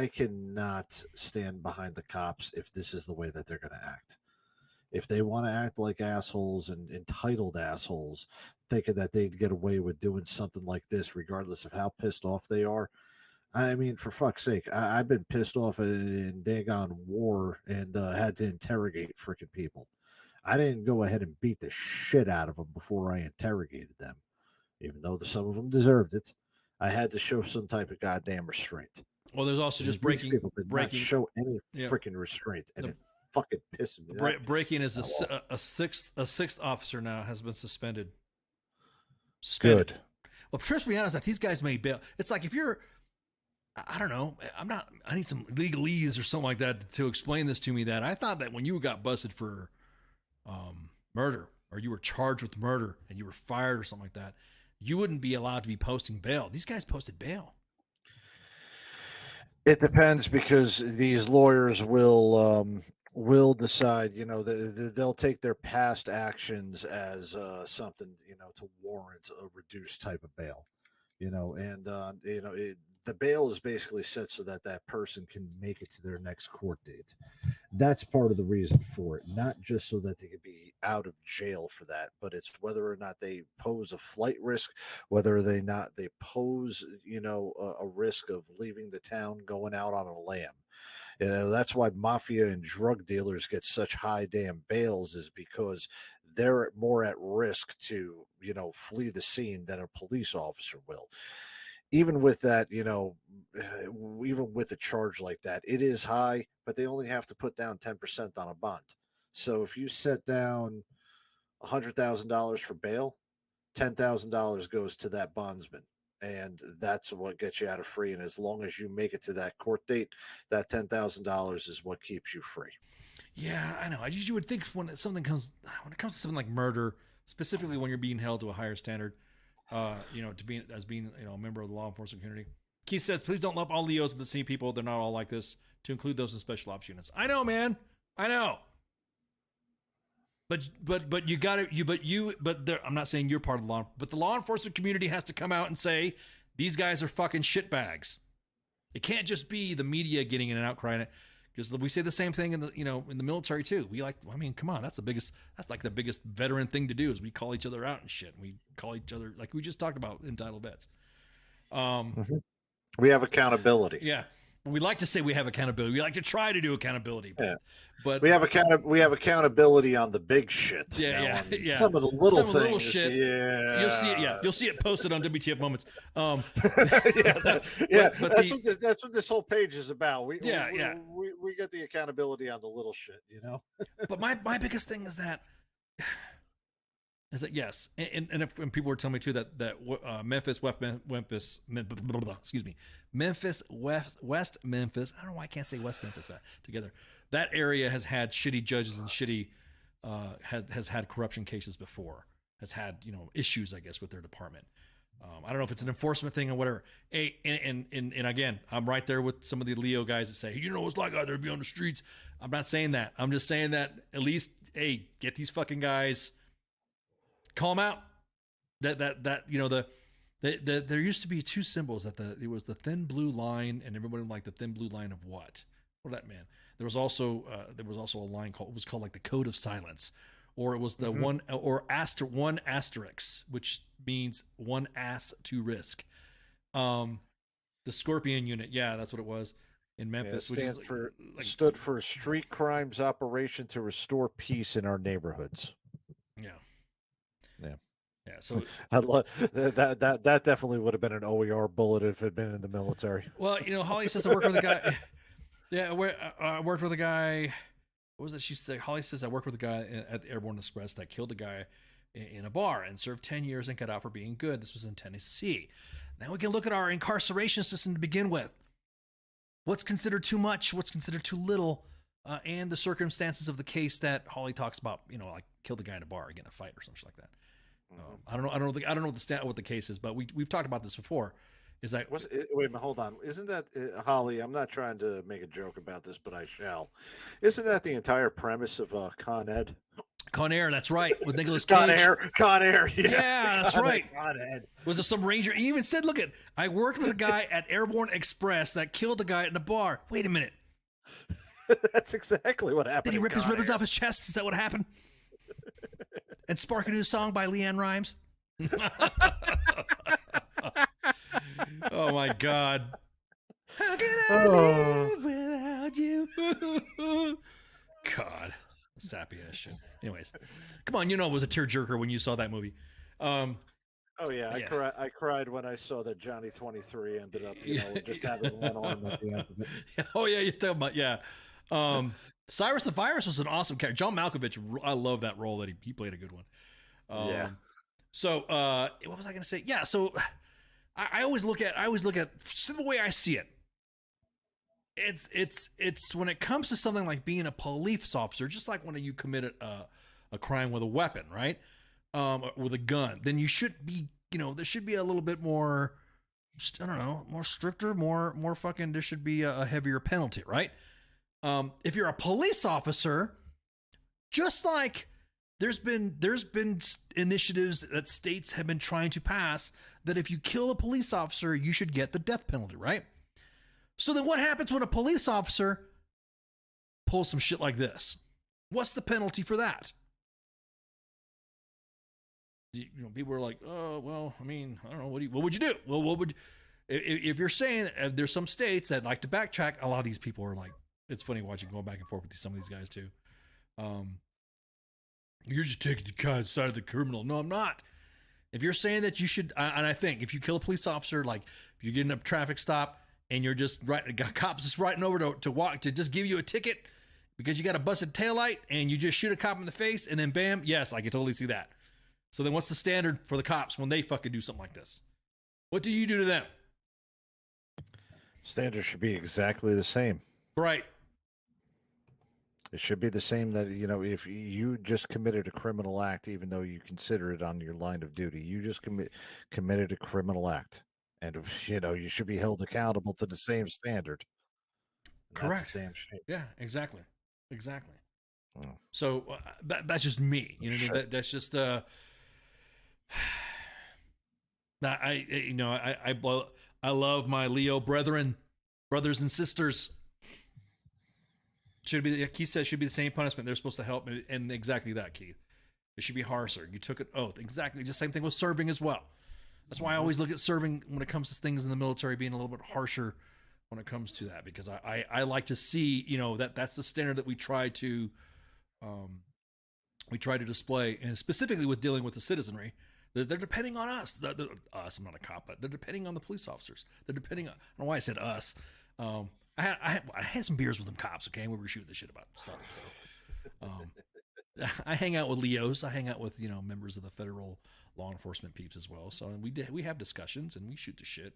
Speaker 14: cannot stand behind the cops if this is the way that they're going to act. If they want to act like assholes and entitled assholes, thinking that they'd get away with doing something like this, regardless of how pissed off they are. I mean, for fuck's sake, I've been pissed off in daggone war and had to interrogate freaking people. I didn't go ahead and beat the shit out of them before I interrogated them, even though some of them deserved it. I had to show some type of goddamn restraint.
Speaker 13: Well, there's also just
Speaker 14: These people did not show any
Speaker 13: yeah.
Speaker 14: freaking restraint, and it fucking pisses me off.
Speaker 13: Breaking is a sixth officer now has been suspended.
Speaker 14: Good.
Speaker 13: Well, trust me honest, that these guys made bail. It's like if you're, I don't know, I need some legalese or something like that to explain this to me. That I thought that when you got busted for murder, or you were charged with murder and you were fired or something like that, you wouldn't be allowed to be posting bail. These guys posted bail.
Speaker 14: It depends, because these lawyers will decide, you know, they'll take their past actions as something, you know, to warrant a reduced type of bail, you know, and you know, the bail is basically set so that that person can make it to their next court date. That's part of the reason for it, not just so that they could be out of jail for that, but it's whether or not they pose a flight risk, whether they pose, you know, a risk of leaving the town, going out on a lam. You know, that's why mafia and drug dealers get such high damn bails, is because they're more at risk to, you know, flee the scene than a police officer will. Even with that, you know, even with a charge like that, it is high, but they only have to put down 10% on a bond. So if you set down $100,000 for bail, $10,000 goes to that bondsman. And that's what gets you out of free. And as long as you make it to that court date, that $10,000 is what keeps you free.
Speaker 13: Yeah, I know. You would think when it comes to something like murder, specifically when you're being held to a higher standard, you know, being you know, a member of the law enforcement community. Keith says, please don't lump all Leos with the same people. They're not all like this. To include those in special ops units. I know, man. I know. But you got to I'm not saying you're part of the law, but the law enforcement community has to come out and say these guys are fucking shitbags. It can't just be the media getting in and out crying it, because we say the same thing in the military too. Come on, that's like the biggest veteran thing to do, is we call each other out and shit. We call each other, like we just talked about, entitled vets.
Speaker 14: We have accountability.
Speaker 13: Yeah. We like to say we have accountability. We like to try to do accountability, but
Speaker 14: we have accountability on the big shit.
Speaker 13: Yeah.
Speaker 14: Some of the little
Speaker 13: Some
Speaker 14: things.
Speaker 13: Little shit.
Speaker 14: Yeah.
Speaker 13: You'll see it. Yeah. You'll see it posted on WTF Moments.
Speaker 14: That's what this whole page is about. We get the accountability on the little shit, you know?
Speaker 13: But my biggest thing is that yes, and people were telling me too that Memphis, West Memphis. I don't know why I can't say West Memphis together. That area has had shitty judges and shitty has had corruption cases before. Has had, you know, issues, I guess, with their department. I don't know if it's an enforcement thing or whatever. Hey, and again, I'm right there with some of the Leo guys that say, hey, you know what it's like out there to be on the streets. I'm not saying that. I'm just saying that at least, hey, get these fucking guys. Call them out. That you know, there used to be two symbols it was the thin blue line, and everybody liked the thin blue line of what that meant. There was also a line called like the Code of Silence, or it was the one asterisk, which means one ass to risk. The Scorpion unit, yeah, that's what it was in Memphis.
Speaker 14: Yeah, stood for Street Crimes Operation to Restore Peace in Our Neighborhoods. Yeah. So I'd love that. That definitely would have been an OER bullet if it had been in the military.
Speaker 13: Well, you know, Holly says I worked with a guy. Yeah, I worked with a guy. What was it? She said, Holly says I worked with a guy at the Airborne Express that killed a guy in a bar and served 10 years and got out for being good. This was in Tennessee. Now we can look at our incarceration system to begin with. What's considered too much? What's considered too little? And the circumstances of the case that Holly talks about. You know, like killed a guy in a bar, get in a fight or something like that. I don't know what the case is, but we've talked about this before. Is that
Speaker 14: wait a minute, hold on? Isn't that Holly? I'm not trying to make a joke about this, but I shall. Isn't that the entire premise of Con Ed?
Speaker 13: Con Air, that's right, with Nicolas Cage.
Speaker 14: Con Air,
Speaker 13: yeah, that's right.
Speaker 14: Con Ed.
Speaker 13: Was there some ranger? He even said, "Look, I worked with a guy at Airborne Express that killed a guy in the bar." Wait a minute.
Speaker 14: That's exactly what happened.
Speaker 13: Did he rip his
Speaker 14: Con
Speaker 13: ribbons
Speaker 14: Air.
Speaker 13: off his chest? Is that what happened? And spark a new song by Leanne Rimes? Oh my God. How can I live without you? God. Sappy ass shit. Anyways. Come on, you know it was a tearjerker when you saw that movie.
Speaker 14: Oh yeah, I cried when I saw that Johnny 23 ended up, just having one arm at the end of it.
Speaker 13: Oh yeah, you're talking about Cyrus the Virus was an awesome character. John Malkovich, I love that role that he played a good one.
Speaker 6: Yeah.
Speaker 13: So what was I gonna say? Yeah, so I always look at the way I see it. It's when it comes to something like being a police officer, just like when you committed a crime with a weapon, right? With a gun, then you should be, there should be a little bit more, I don't know, more stricter, more fucking, there should be a heavier penalty, right? If you're a police officer, just like there's been initiatives that states have been trying to pass that if you kill a police officer, you should get the death penalty, right? So then what happens when a police officer pulls some shit like this? What's the penalty for that? People are like, oh, well, I mean, I don't know. What would you do? Well, what would, if you're saying there's some states that like to backtrack, a lot of these people are like, it's funny watching going back and forth with some of these guys too. You're just taking the guy's side of the criminal. No, I'm not. If you're saying that you should, and I think if you kill a police officer, like if you're getting a traffic stop and you're just cops just riding over to just give you a ticket because you got a busted taillight and you just shoot a cop in the face and then bam, yes, I can totally see that. So then what's the standard for the cops when they fucking do something like this? What do you do to them?
Speaker 14: Standard should be exactly the same.
Speaker 13: Right.
Speaker 14: It should be the same that, if you just committed a criminal act, even though you consider it on your line of duty, you just committed a criminal act. And, you should be held accountable to the same standard. And
Speaker 13: Correct.
Speaker 14: That's a damn shame.
Speaker 13: Yeah, exactly. Exactly.
Speaker 14: Oh.
Speaker 13: So that's just me.
Speaker 14: Sure.
Speaker 13: That's just, I love my Leo brothers and sisters. Should be, Keith says, should be the same punishment. They're supposed to help, and exactly that, Keith. It should be harsher. You took an oath. Exactly. Just same thing with serving as well. That's why I always look at serving when it comes to things in the military being a little bit harsher when it comes to that, because I like to see, that's the standard that we try to display, and specifically with dealing with the citizenry. They're depending on us. Us, I'm not a cop, but they're depending on the police officers. They're depending on, I don't know why I said us. I had some beers with them cops, okay? We were shooting the shit about stuff. So, I hang out with Leos. I hang out with, members of the federal law enforcement peeps as well. So we have discussions and we shoot the shit.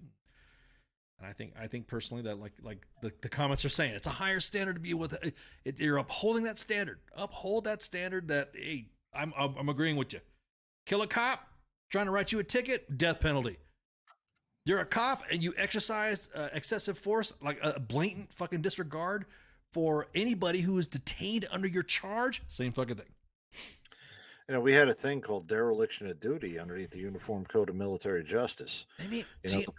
Speaker 13: And I think personally that like the comments are saying, it's a higher standard to be with. You're upholding that standard. Uphold that standard that, hey, I'm agreeing with you. Kill a cop, trying to write you a ticket, death penalty. You're a cop and you exercise excessive force, like a blatant fucking disregard for anybody who is detained under your charge, same fucking thing.
Speaker 14: We had a thing called dereliction of duty underneath the Uniform Code of Military Justice. The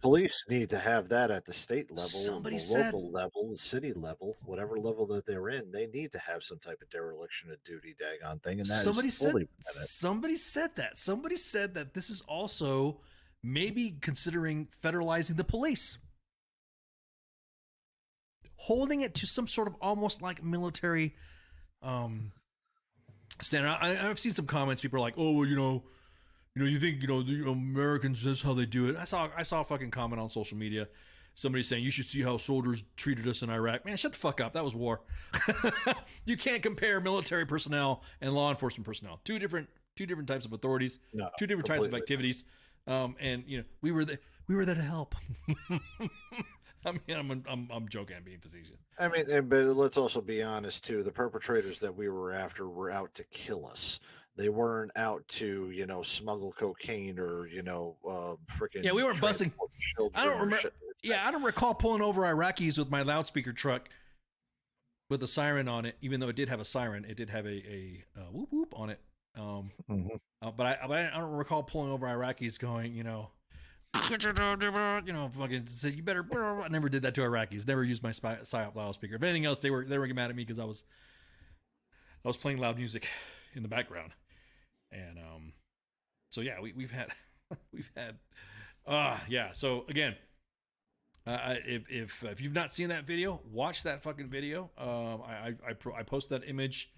Speaker 14: police need to have that at the state level, the local level, the city level, whatever level that they're in. They need to have some type of dereliction of duty daggone thing, and that
Speaker 13: somebody
Speaker 14: is fully
Speaker 13: said that. Somebody said that this is also maybe considering federalizing the police, holding it to some sort of almost like military standard. I've seen some comments. People are like, "Oh, well, you think the Americans? That's how they do it." I saw a fucking comment on social media. Somebody saying you should see how soldiers treated us in Iraq. Man, shut the fuck up. That was war. You can't compare military personnel and law enforcement personnel. Two different types of authorities. No, two different types of activities. And we were there to help. I mean, I'm joking. I'm being facetious.
Speaker 14: I mean, but let's also be honest too. The perpetrators that we were after were out to kill us. They weren't out to, smuggle cocaine or, freaking.
Speaker 13: Yeah, we weren't busting. I don't remember. Yeah, I don't recall pulling over Iraqis with my loudspeaker truck with a siren on it. Even though it did have a siren, it did have a whoop whoop on it. But I don't recall pulling over Iraqis going, fucking said you better. I never did that to Iraqis. Never used my psyop loudspeaker. If anything else, they were getting mad at me because I was playing loud music in the background. And so yeah, we've had yeah. So again, if you've not seen that video, watch that fucking video. I posted that image,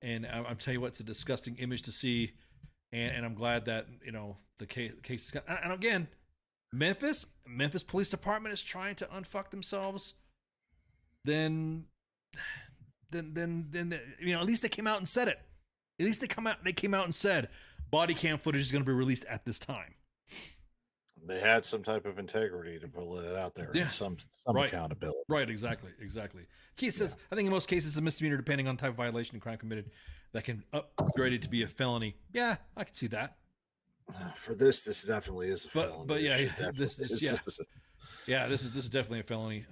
Speaker 13: and I'm telling you what, it's a disgusting image to see. And I'm glad that the case is. And again, Memphis Police Department is trying to unfuck themselves. Then at least they came out and said it. At least they came out and said body cam footage is going to be released at this time.
Speaker 14: They had some type of integrity to pull it out there. And some
Speaker 13: right.
Speaker 14: Accountability.
Speaker 13: Right, exactly. Keith says, I think in most cases, it's a misdemeanor depending on type of violation and crime committed that can upgrade it to be a felony. Yeah, I can see that.
Speaker 14: For this definitely is a felony.
Speaker 13: But yeah, this is definitely a felony.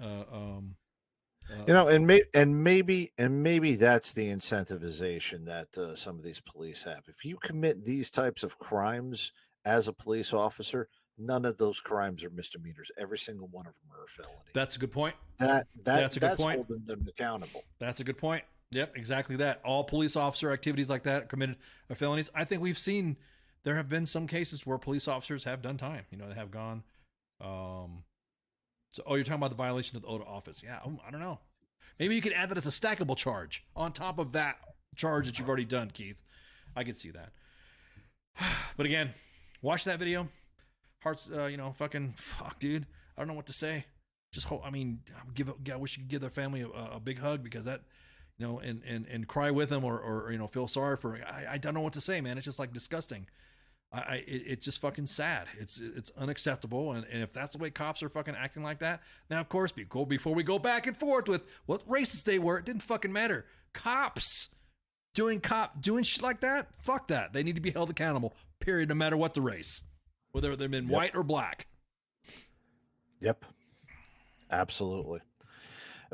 Speaker 14: And maybe that's the incentivization that some of these police have. If you commit these types of crimes as a police officer, none of those crimes are misdemeanors. Every single one of them are a felony.
Speaker 13: That's a good point.
Speaker 14: That's a good point. Holding them accountable.
Speaker 13: That's a good point. Yep, exactly that. All police officer activities like that committed are felonies. I think we've seen there have been some cases where police officers have done time. They have gone. You're talking about the violation of the oath of office. Yeah, I don't know. Maybe you could add that as a stackable charge on top of that charge that you've already done, Keith. I could see that. But again, watch that video. Hearts, fucking fuck, dude. I don't know what to say. Just hope. I wish you could give their family a big hug because that, and cry with them or feel sorry for. I don't know what to say, man. It's just like disgusting. It's just fucking sad. It's unacceptable. And if that's the way cops are fucking acting like that, now of course, before we go back and forth with what racist they were, it didn't fucking matter. Cops doing shit like that, fuck that. They need to be held accountable. Period. No matter what the race, whether they've been white or black.
Speaker 14: Yep. Absolutely.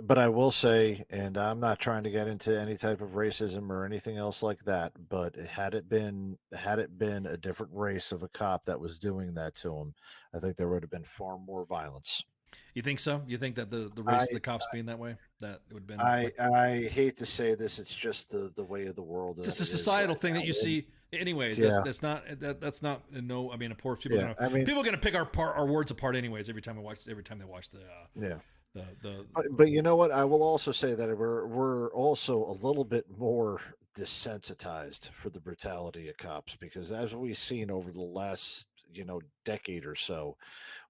Speaker 14: But I will say, and I'm not trying to get into any type of racism or anything else like that, but had it been a different race of a cop that was doing that to him, I think there would have been far more violence.
Speaker 13: You think so? You think that the race of the cops being that way, that it would have been?
Speaker 14: I hate to say this, it's just the way of the world.
Speaker 13: It's just a societal thing that you see. Anyways, that's not no. I mean, of course, people people are gonna pick our words apart. Anyways, every time they watch the
Speaker 14: But you know what? I will also say that we're also a little bit more desensitized for the brutality of cops because as we've seen over the last decade or so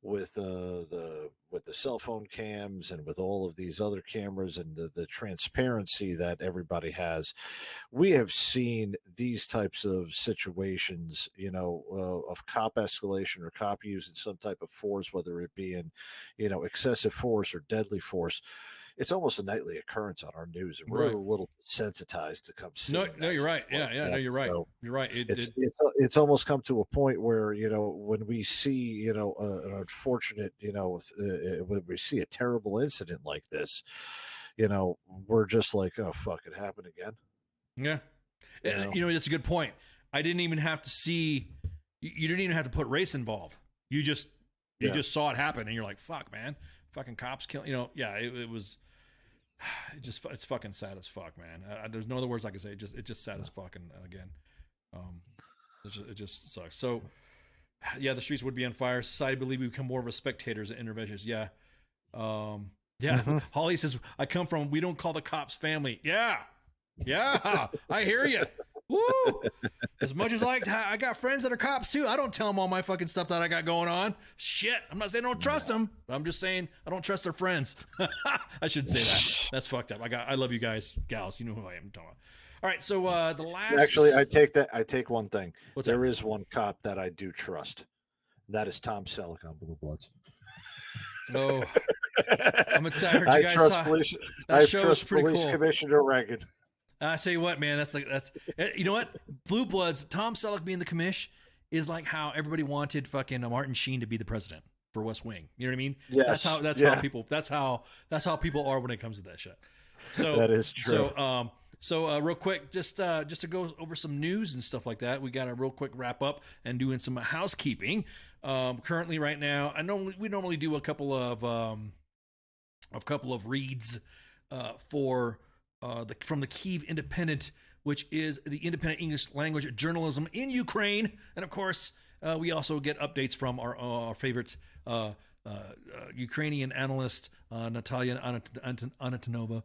Speaker 14: with the cell phone cams and with all of these other cameras and the transparency that everybody has, we have seen these types of situations of cop escalation or cop using some type of force, whether it be in excessive force or deadly force. It's almost a nightly occurrence on our news, and we're a little desensitized to come see.
Speaker 13: No, you're right. Yeah, no, you're right.
Speaker 14: So
Speaker 13: you're right.
Speaker 14: It's almost come to a point where when we see an unfortunate when we see a terrible incident like this, we're just like, oh fuck, it happened again.
Speaker 13: Yeah, that's a good point. I didn't even have to see. You didn't even have to put race involved. You just saw it happen, and you're like, fuck, man, fucking cops kill. It was. It's fucking sad as fuck, man. There's no other words I can say. It's just sad as fuck. And again, it just sucks. So, yeah, the streets would be on fire. Society believe we become more of a spectators and interventions. Yeah. Holly says, I come from, we don't call the cops family. Yeah. I hear you. Woo! As much as I got friends that are cops too. I don't tell them all my fucking stuff that I got going on. Shit. I'm not saying I don't trust them, but I'm just saying I don't trust their friends. I shouldn't say that. That's fucked up. I love you guys, gals. You know who I am. All right. So the last.
Speaker 14: Actually, I take one thing. There is one cop that I do trust. That is Tom Selleck on Blue Bloods.
Speaker 13: No. I'm excited.
Speaker 14: I trust Police Commissioner Reagan.
Speaker 13: I tell you what, man, that's you know what? Blue Bloods, Tom Selleck being the commish is like how everybody wanted fucking Martin Sheen to be the president for West Wing. You know what I mean?
Speaker 14: Yes.
Speaker 13: That's
Speaker 14: Yeah.
Speaker 13: how people are when it comes to that shit. So
Speaker 14: That is true.
Speaker 13: So real quick, just to go over some news and stuff like that, we got a real quick wrap up and doing some housekeeping. Currently, right now, we normally do a couple of reads for from the Kyiv Independent, which is the independent English language journalism in Ukraine, and of course, we also get updates from our favorite Ukrainian analyst Natalia Anatonova,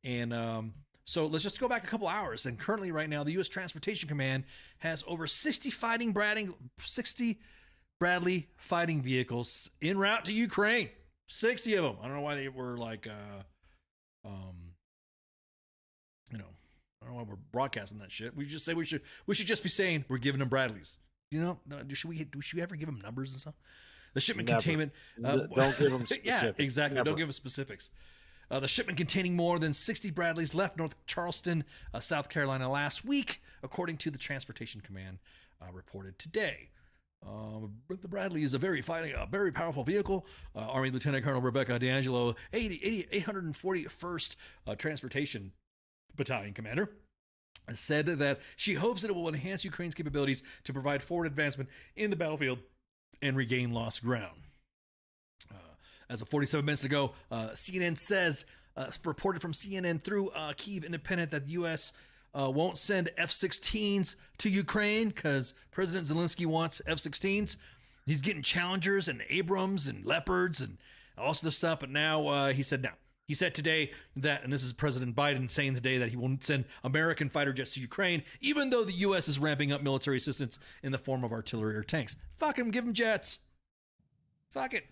Speaker 13: and so let's just go back a couple hours. And currently, right now, the U.S. Transportation Command has over 60 Bradley fighting vehicles en route to Ukraine. 60 of them. I don't know why they were like, I don't know why we're broadcasting that shit. We just say we should just be saying we're giving them Bradleys. You know, should we ever give them numbers and stuff? The shipment
Speaker 14: Never.
Speaker 13: containment.
Speaker 14: Don't give them specifics.
Speaker 13: Yeah, exactly.
Speaker 14: Never.
Speaker 13: Don't give them specifics. The shipment containing more than 60 Bradleys left North Charleston, South Carolina last week, according to the Transportation Command reported today. The Bradley is a very powerful vehicle. Army Lieutenant Colonel Rebecca D'Angelo, 841st Transportation Battalion Commander, said that she hopes that it will enhance Ukraine's capabilities to provide forward advancement in the battlefield and regain lost ground. As of 47 minutes ago, CNN says, reported from CNN through Kyiv Independent, that the U.S. Won't send F-16s to Ukraine because President Zelensky wants F-16s. He's getting Challengers and Abrams and Leopards and all this stuff, but now he said no. He said today that, and this is President Biden saying today, that he won't send American fighter jets to Ukraine, even though the U.S. is ramping up military assistance in the form of artillery or tanks. Fuck him, give him jets. Fuck it.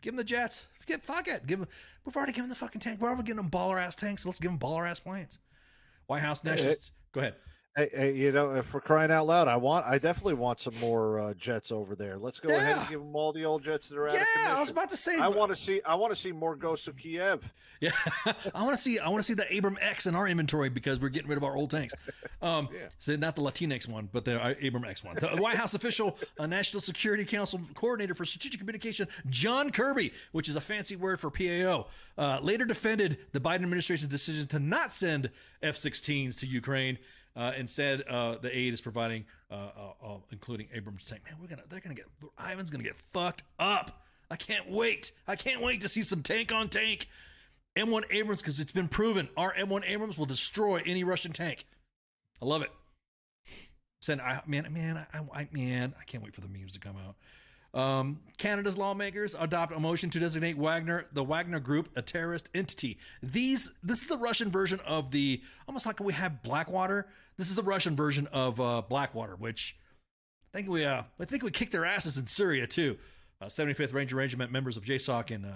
Speaker 13: Give him the jets. Fuck it. We've already given the fucking tank. We're already giving them baller-ass tanks. Let's give them baller-ass planes. White House National... Go ahead.
Speaker 14: Hey, you know, for crying out loud, I definitely want some more jets over there. Let's go ahead and give them all the old jets that are out of commission.
Speaker 13: I was about to say.
Speaker 14: I want to see more Ghosts of Kiev.
Speaker 13: Yeah, I want to see the Abram X in our inventory because we're getting rid of our old tanks. So not the Latinx one, but the Abram X one. The White House official, National Security Council coordinator for strategic communication, John Kirby, which is a fancy word for PAO, later defended the Biden administration's decision to not send F-16s to Ukraine. Instead, the aid is providing, including Abrams tank. Man, Ivan's gonna get fucked up. I can't wait. I can't wait to see some tank on tank M1 Abrams, because it's been proven our M1 Abrams will destroy any Russian tank. I love it. I can't wait for the memes to come out. Canada's lawmakers adopt a motion to designate the Wagner Group, a terrorist entity. This is the Russian version of almost like we have Blackwater. This is the Russian version of Blackwater, which I think we kicked their asses in Syria too. 75th Ranger Regiment members of JSOC and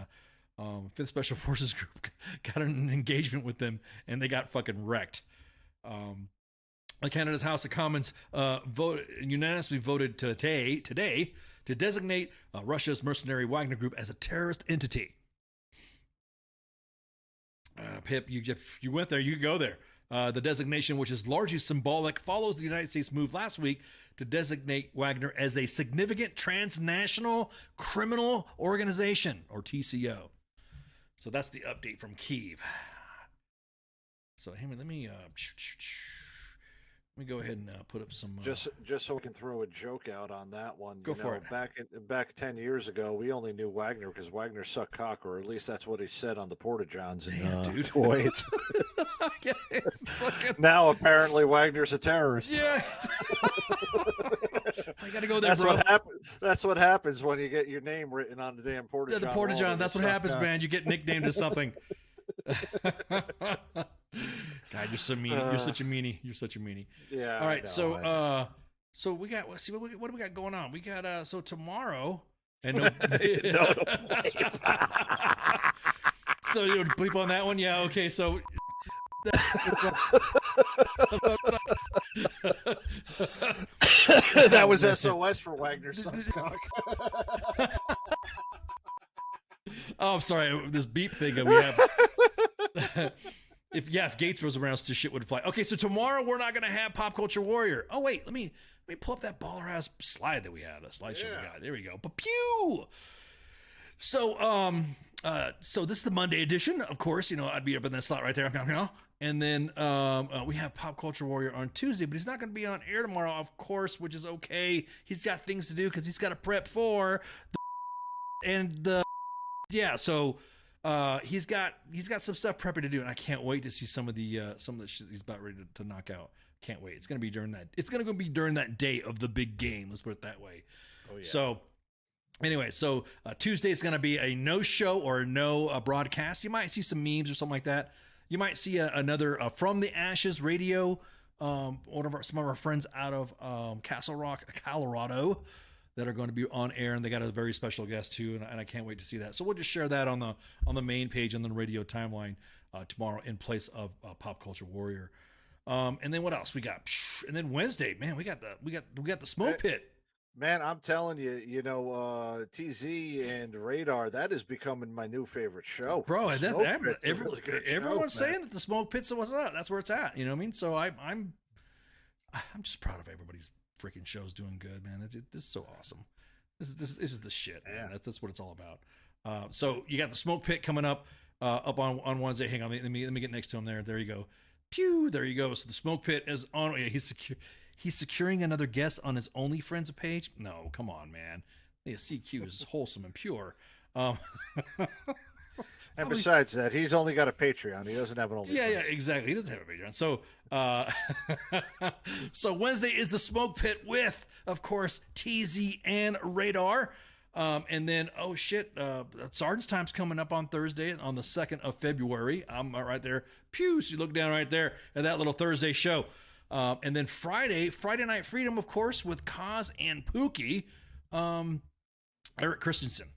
Speaker 13: 5th Special Forces Group got an engagement with them, and they got fucking wrecked. Canada's House of Commons unanimously voted today to designate Russia's mercenary Wagner Group as a terrorist entity. Pip, you went there, you go there. The designation, which is largely symbolic, follows the United States move last week to designate Wagner as a significant transnational criminal organization, or TCO. So that's the update from Kyiv. So, hey, let me go ahead and put up some...
Speaker 14: Just so we can throw a joke out on that one.
Speaker 13: Go for it.
Speaker 14: Back 10 years ago, we only knew Wagner because Wagner sucked cock, or at least that's what he said on the Porta-Johns in Kuwait. Now, apparently, Wagner's a terrorist.
Speaker 13: Yeah. I got to go there,
Speaker 14: that's
Speaker 13: bro.
Speaker 14: That's what happens when you get your name written on the damn Porta-John.
Speaker 13: The Porta-John, that's what happens, man. You get nicknamed as something. God, you're so mean. You're such a meanie. You're such a meanie.
Speaker 14: Yeah.
Speaker 13: All right. So we got. Let's see what do we got going on. We got so tomorrow. And so you bleep on that one. Yeah. Okay. So.
Speaker 14: That was SOS for Wagner sucks cock.
Speaker 13: Oh, I'm sorry. This beep thing that we have. If Gates was around, so shit would fly. Okay, so tomorrow we're not gonna have Pop Culture Warrior. Oh wait, let me pull up that baller ass slide that we have. The slideshow we got. There we go. Pew. So so this is the Monday edition. Of course, you know I'd be up in that slot right there. And then we have Pop Culture Warrior on Tuesday, but he's not going to be on air tomorrow, of course, which is okay. He's got things to do because he's got to prep for So he's got some stuff prepping to do, and I can't wait to see some of the shit he's about ready to knock out. Can't wait. It's going to be during that. It's going to be during that day of the big game. Let's put it that way. Oh yeah. So. Anyway, so Tuesday is going to be a no show or no broadcast. You might see some memes or something like that. You might see another From the Ashes radio. Some of our friends out of Castle Rock, Colorado, that are going to be on air, and they got a very special guest too, and I can't wait to see that. So we'll just share that on the main page on the radio timeline tomorrow in place of Pop Culture Warrior. And then what else we got? And then Wednesday, man, we got the Smoke Pit.
Speaker 14: Man, I'm telling you, TZ and Radar, that is becoming my new favorite show.
Speaker 13: Bro,
Speaker 14: everyone's
Speaker 13: everyone's saying that the Smoke Pit's what's up. That's where it's at. You know what I mean? So I'm just proud of everybody's freaking shows doing good, man. This is so awesome. This is the shit, man. That's what it's all about. So you got the Smoke Pit coming up on Wednesday. Hang on, let me get next to him there. There you go. Pew, there you go. So the Smoke Pit is on. Yeah, he's secure. He's securing another guest on his OnlyFriends page. No, come on, man. The CQ is wholesome and pure.
Speaker 14: And besides that, he's only got a Patreon. He doesn't have an OnlyFriends.
Speaker 13: Yeah, exactly. He doesn't have a Patreon. So, so Wednesday is the Smoke Pit with, of course, TZ and Radar. And then, oh shit, Sergeant's Time's coming up on Thursday, on the 2nd of February. I'm right there. Pew, so you look down right there at that little Thursday show. And then Friday Night Freedom, of course, with Kaz and Pookie, Eric Christensen.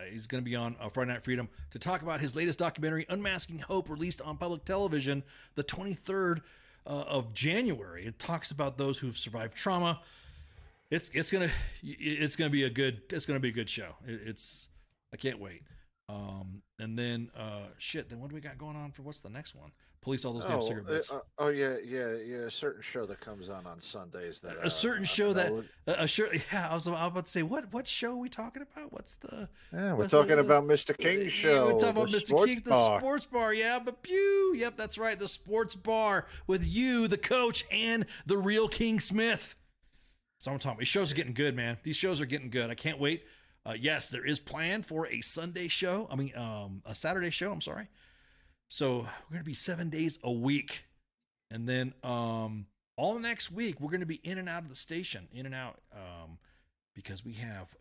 Speaker 13: He's going to be on Friday Night Freedom to talk about his latest documentary, Unmasking Hope, released on public television the 23rd of January. It talks about those who've survived trauma. It's gonna be a good show. I can't wait. And then then what do we got going on for what's the next one? Police all those damn cigarette butts.
Speaker 14: A certain show that comes on Sundays. That
Speaker 13: a certain show that I was about to say what show are we talking about? What's the?
Speaker 14: Yeah, we're talking about Mr. King's show.
Speaker 13: We're talking about Mr. King, the sports bar. Yeah, but pew. Yep, that's right. The sports bar with you, the coach, and the real King Smith. So I'm talking about. These shows are getting good, man. These shows are getting good. I can't wait. Yes, there is planned for a Sunday show. A Saturday show. I'm sorry. So we're going to be 7 days a week. And then all next week, we're going to be in and out of the station, in and out, because we have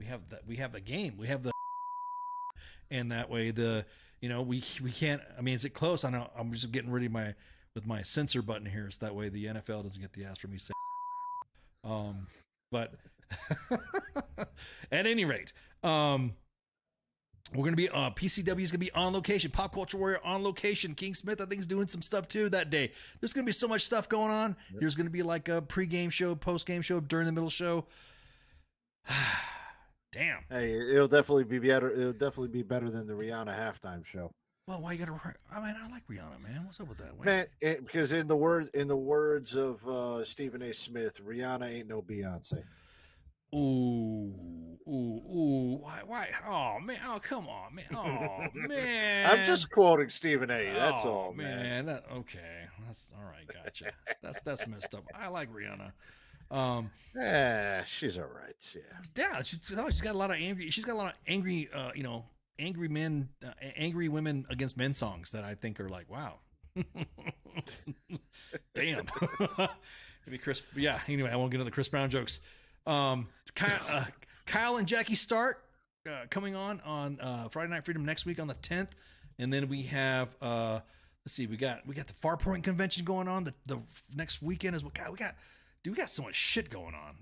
Speaker 13: the game. We have the, and that way we can't, is it close? I know I'm just getting ready with my censor button here. So that way the NFL doesn't get the ass from me saying, but at any rate, we're going to be PCW is going to be on location. Pop Culture Warrior on location. King Smith, I think, is doing some stuff too that day. There's going to be so much stuff going on. Yep. There's going to be like a pre-game show, post-game show, during the middle show. Damn.
Speaker 14: Hey, it'll definitely be better. It'll definitely be better than the Rihanna halftime show.
Speaker 13: Well, why you got to? I like Rihanna, man. What's up with that?
Speaker 14: Man, because in the words of Stephen A. Smith, Rihanna ain't no Beyonce.
Speaker 13: Ooh. Why? Oh, man. Oh, come on, man. Oh, man.
Speaker 14: I'm just quoting Stephen A. That's all,
Speaker 13: man. Okay. That's all right. Gotcha. That's messed up. I like Rihanna.
Speaker 14: She's all right.
Speaker 13: Yeah. She's got a lot of angry, angry men, angry women against men songs that I think are like, wow. Damn. Maybe Chris. Yeah. Anyway, I won't get into the Chris Brown jokes. Kyle and Jackie Start coming on Friday Night Freedom next week on the 10th, and then we have let's see, we got the Farpoint convention going on the next weekend as well. God, we got so much shit going on.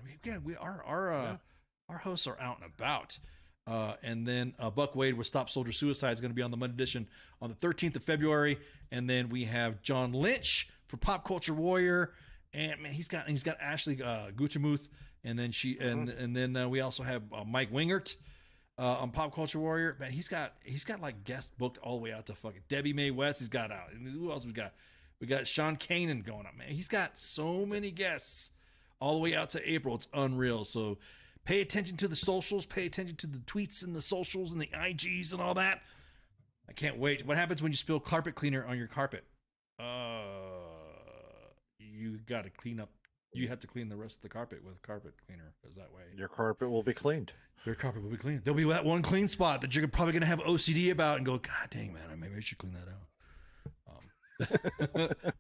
Speaker 13: Our hosts are out and about. And then Buck Wade with Stop Soldier Suicide is going to be on the Monday edition on the 13th of February, and then we have John Lynch for Pop Culture Warrior, and man, he's got Ashley Gutermuth. And then and then we also have Mike Wingert on Pop Culture Warrior. Man, he's got like guests booked all the way out to fucking Debbie Mae West. He's got out. And who else we got? We got Sean Kanan going up, man. He's got so many guests all the way out to April. It's unreal. So pay attention to the socials. Pay attention to the tweets and the socials and the IGs and all that. I can't wait. What happens when you spill carpet cleaner on your carpet? You got to clean up. You have to clean the rest of the carpet with carpet cleaner, because that way
Speaker 14: your carpet will be cleaned.
Speaker 13: Your carpet will be cleaned. There'll be that one clean spot that you're probably going to have OCD about and go, God dang, man, maybe I should clean that out.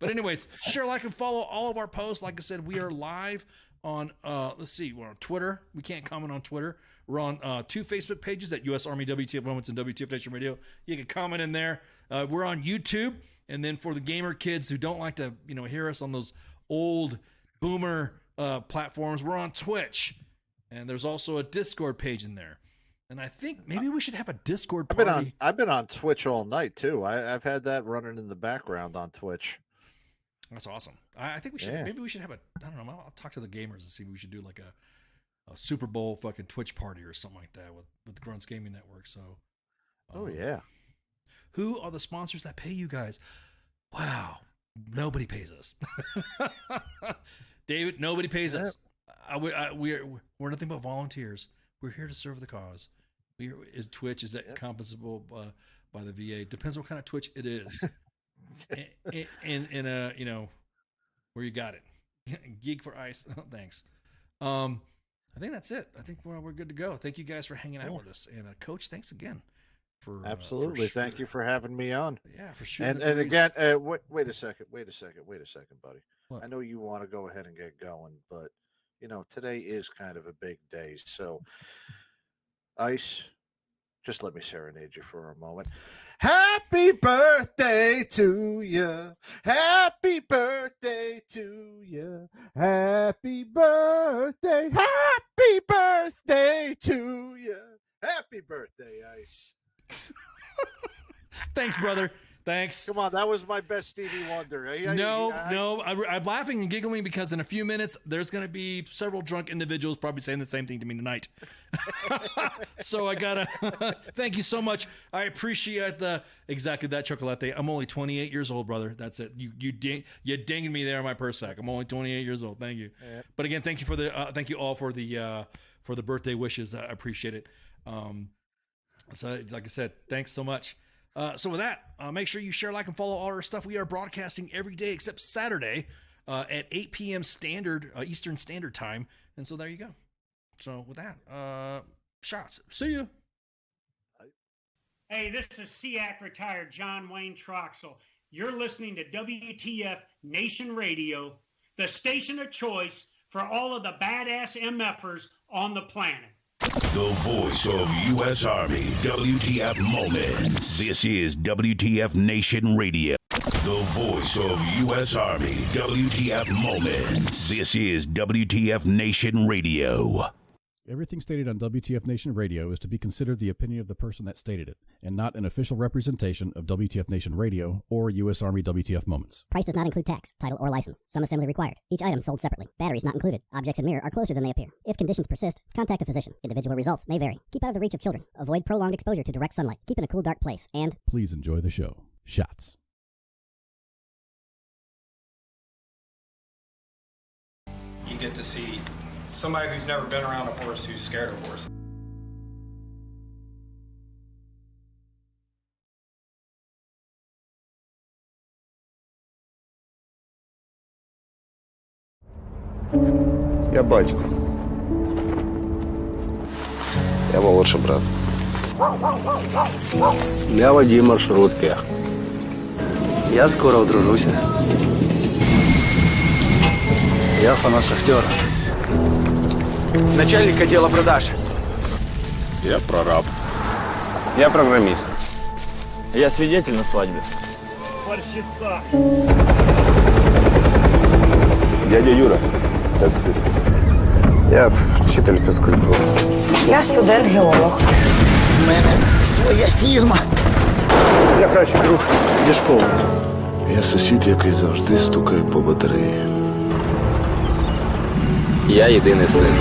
Speaker 13: But anyways, share, like, and follow all of our posts. Like I said, we are live on, let's see, we're on Twitter. We can't comment on Twitter. We're on 2 Facebook pages at U.S. Army WTF Moments and WTF Nation Radio. You can comment in there. We're on YouTube. And then for the gamer kids who don't like to, hear us on those old boomer platforms, we're on Twitch. And there's also a Discord page in there. And I think maybe we should have a Discord party.
Speaker 14: I've been on Twitch all night too. I've had that running in the background on Twitch.
Speaker 13: That's awesome. I think we should. Yeah. Maybe we should have I don't know. I'll talk to the gamers and see if we should do like a Super Bowl fucking Twitch party or something like that with the Grunts Gaming Network. So.
Speaker 14: Oh yeah.
Speaker 13: Who are the sponsors that pay you guys? Wow, nobody pays us. David, nobody pays us. We're nothing but volunteers. We're here to serve the cause. Is Twitch, is that compensable by the VA? Depends what kind of Twitch it is. in where you got it. Geek for Ice. Thanks. I think that's it. I think we're good to go. Thank you guys for hanging out with us. And Coach, thanks again.
Speaker 14: Absolutely. Thank you for having me on.
Speaker 13: Yeah, for sure.
Speaker 14: And again, wait a second, buddy. What? I know you want to go ahead and get going, but today is kind of a big day. So, Ice, just let me serenade you for a moment. Happy birthday to you. Happy birthday to you. Happy birthday. Happy birthday to you. Happy birthday, Ice.
Speaker 13: Thanks, brother. Thanks.
Speaker 14: Come on, that was my best Stevie Wonder.
Speaker 13: No, I'm laughing and giggling because in a few minutes there's going to be several drunk individuals probably saying the same thing to me tonight. So I gotta thank you so much. I appreciate exactly that chocolate. I'm only 28 years old, brother. That's it. You dinged me there on my purse sack. I'm only 28 years old. Thank you. Yeah. But again, thank you for thank you all for the birthday wishes. I appreciate it. So like I said, thanks so much. So with that, make sure you share, like, and follow all our stuff. We are broadcasting every day except Saturday at 8 p.m. Eastern Standard Time. And so there you go. So with that, shots. See you.
Speaker 1: Hey, this is SEAC retired John Wayne Troxel. You're listening to WTF Nation Radio, the station of choice for all of the badass MFers on the planet.
Speaker 7: The voice of U.S. Army, WTF Moments. This is WTF Nation Radio. The voice of U.S. Army, WTF Moments. This is WTF Nation Radio.
Speaker 20: Everything stated on WTF Nation Radio is to be considered the opinion of the person that stated it, and not an official representation of WTF Nation Radio or U.S. Army WTF Moments.
Speaker 21: Price does not include tax, title, or license. Some assembly required. Each item sold separately. Batteries not included. Objects in mirror are closer than they appear. If conditions persist, contact a physician. Individual results may vary. Keep out of the reach of children. Avoid prolonged exposure to direct sunlight. Keep in a cool, dark place. And
Speaker 20: please enjoy the show. Shots.
Speaker 3: You get to see somebody who's never been around a horse who's scared of horses.
Speaker 23: Я батько. Я молодший брат. Я водій маршрутки. Я скоро одружуся. Я фанат Шахтера. Начальник отдела продаж.
Speaker 24: Я прораб. Я программист.
Speaker 23: Я свидетель на свадьбе.
Speaker 1: Борщица.
Speaker 23: Дядя Юра, таксист. Я вчитель фізкультури.
Speaker 25: Я студент-геолог.
Speaker 23: У мене своя фірма. Я кращий друг зі школи. Я сусід, який завжди стукає по батареї.
Speaker 24: Я єдиний син.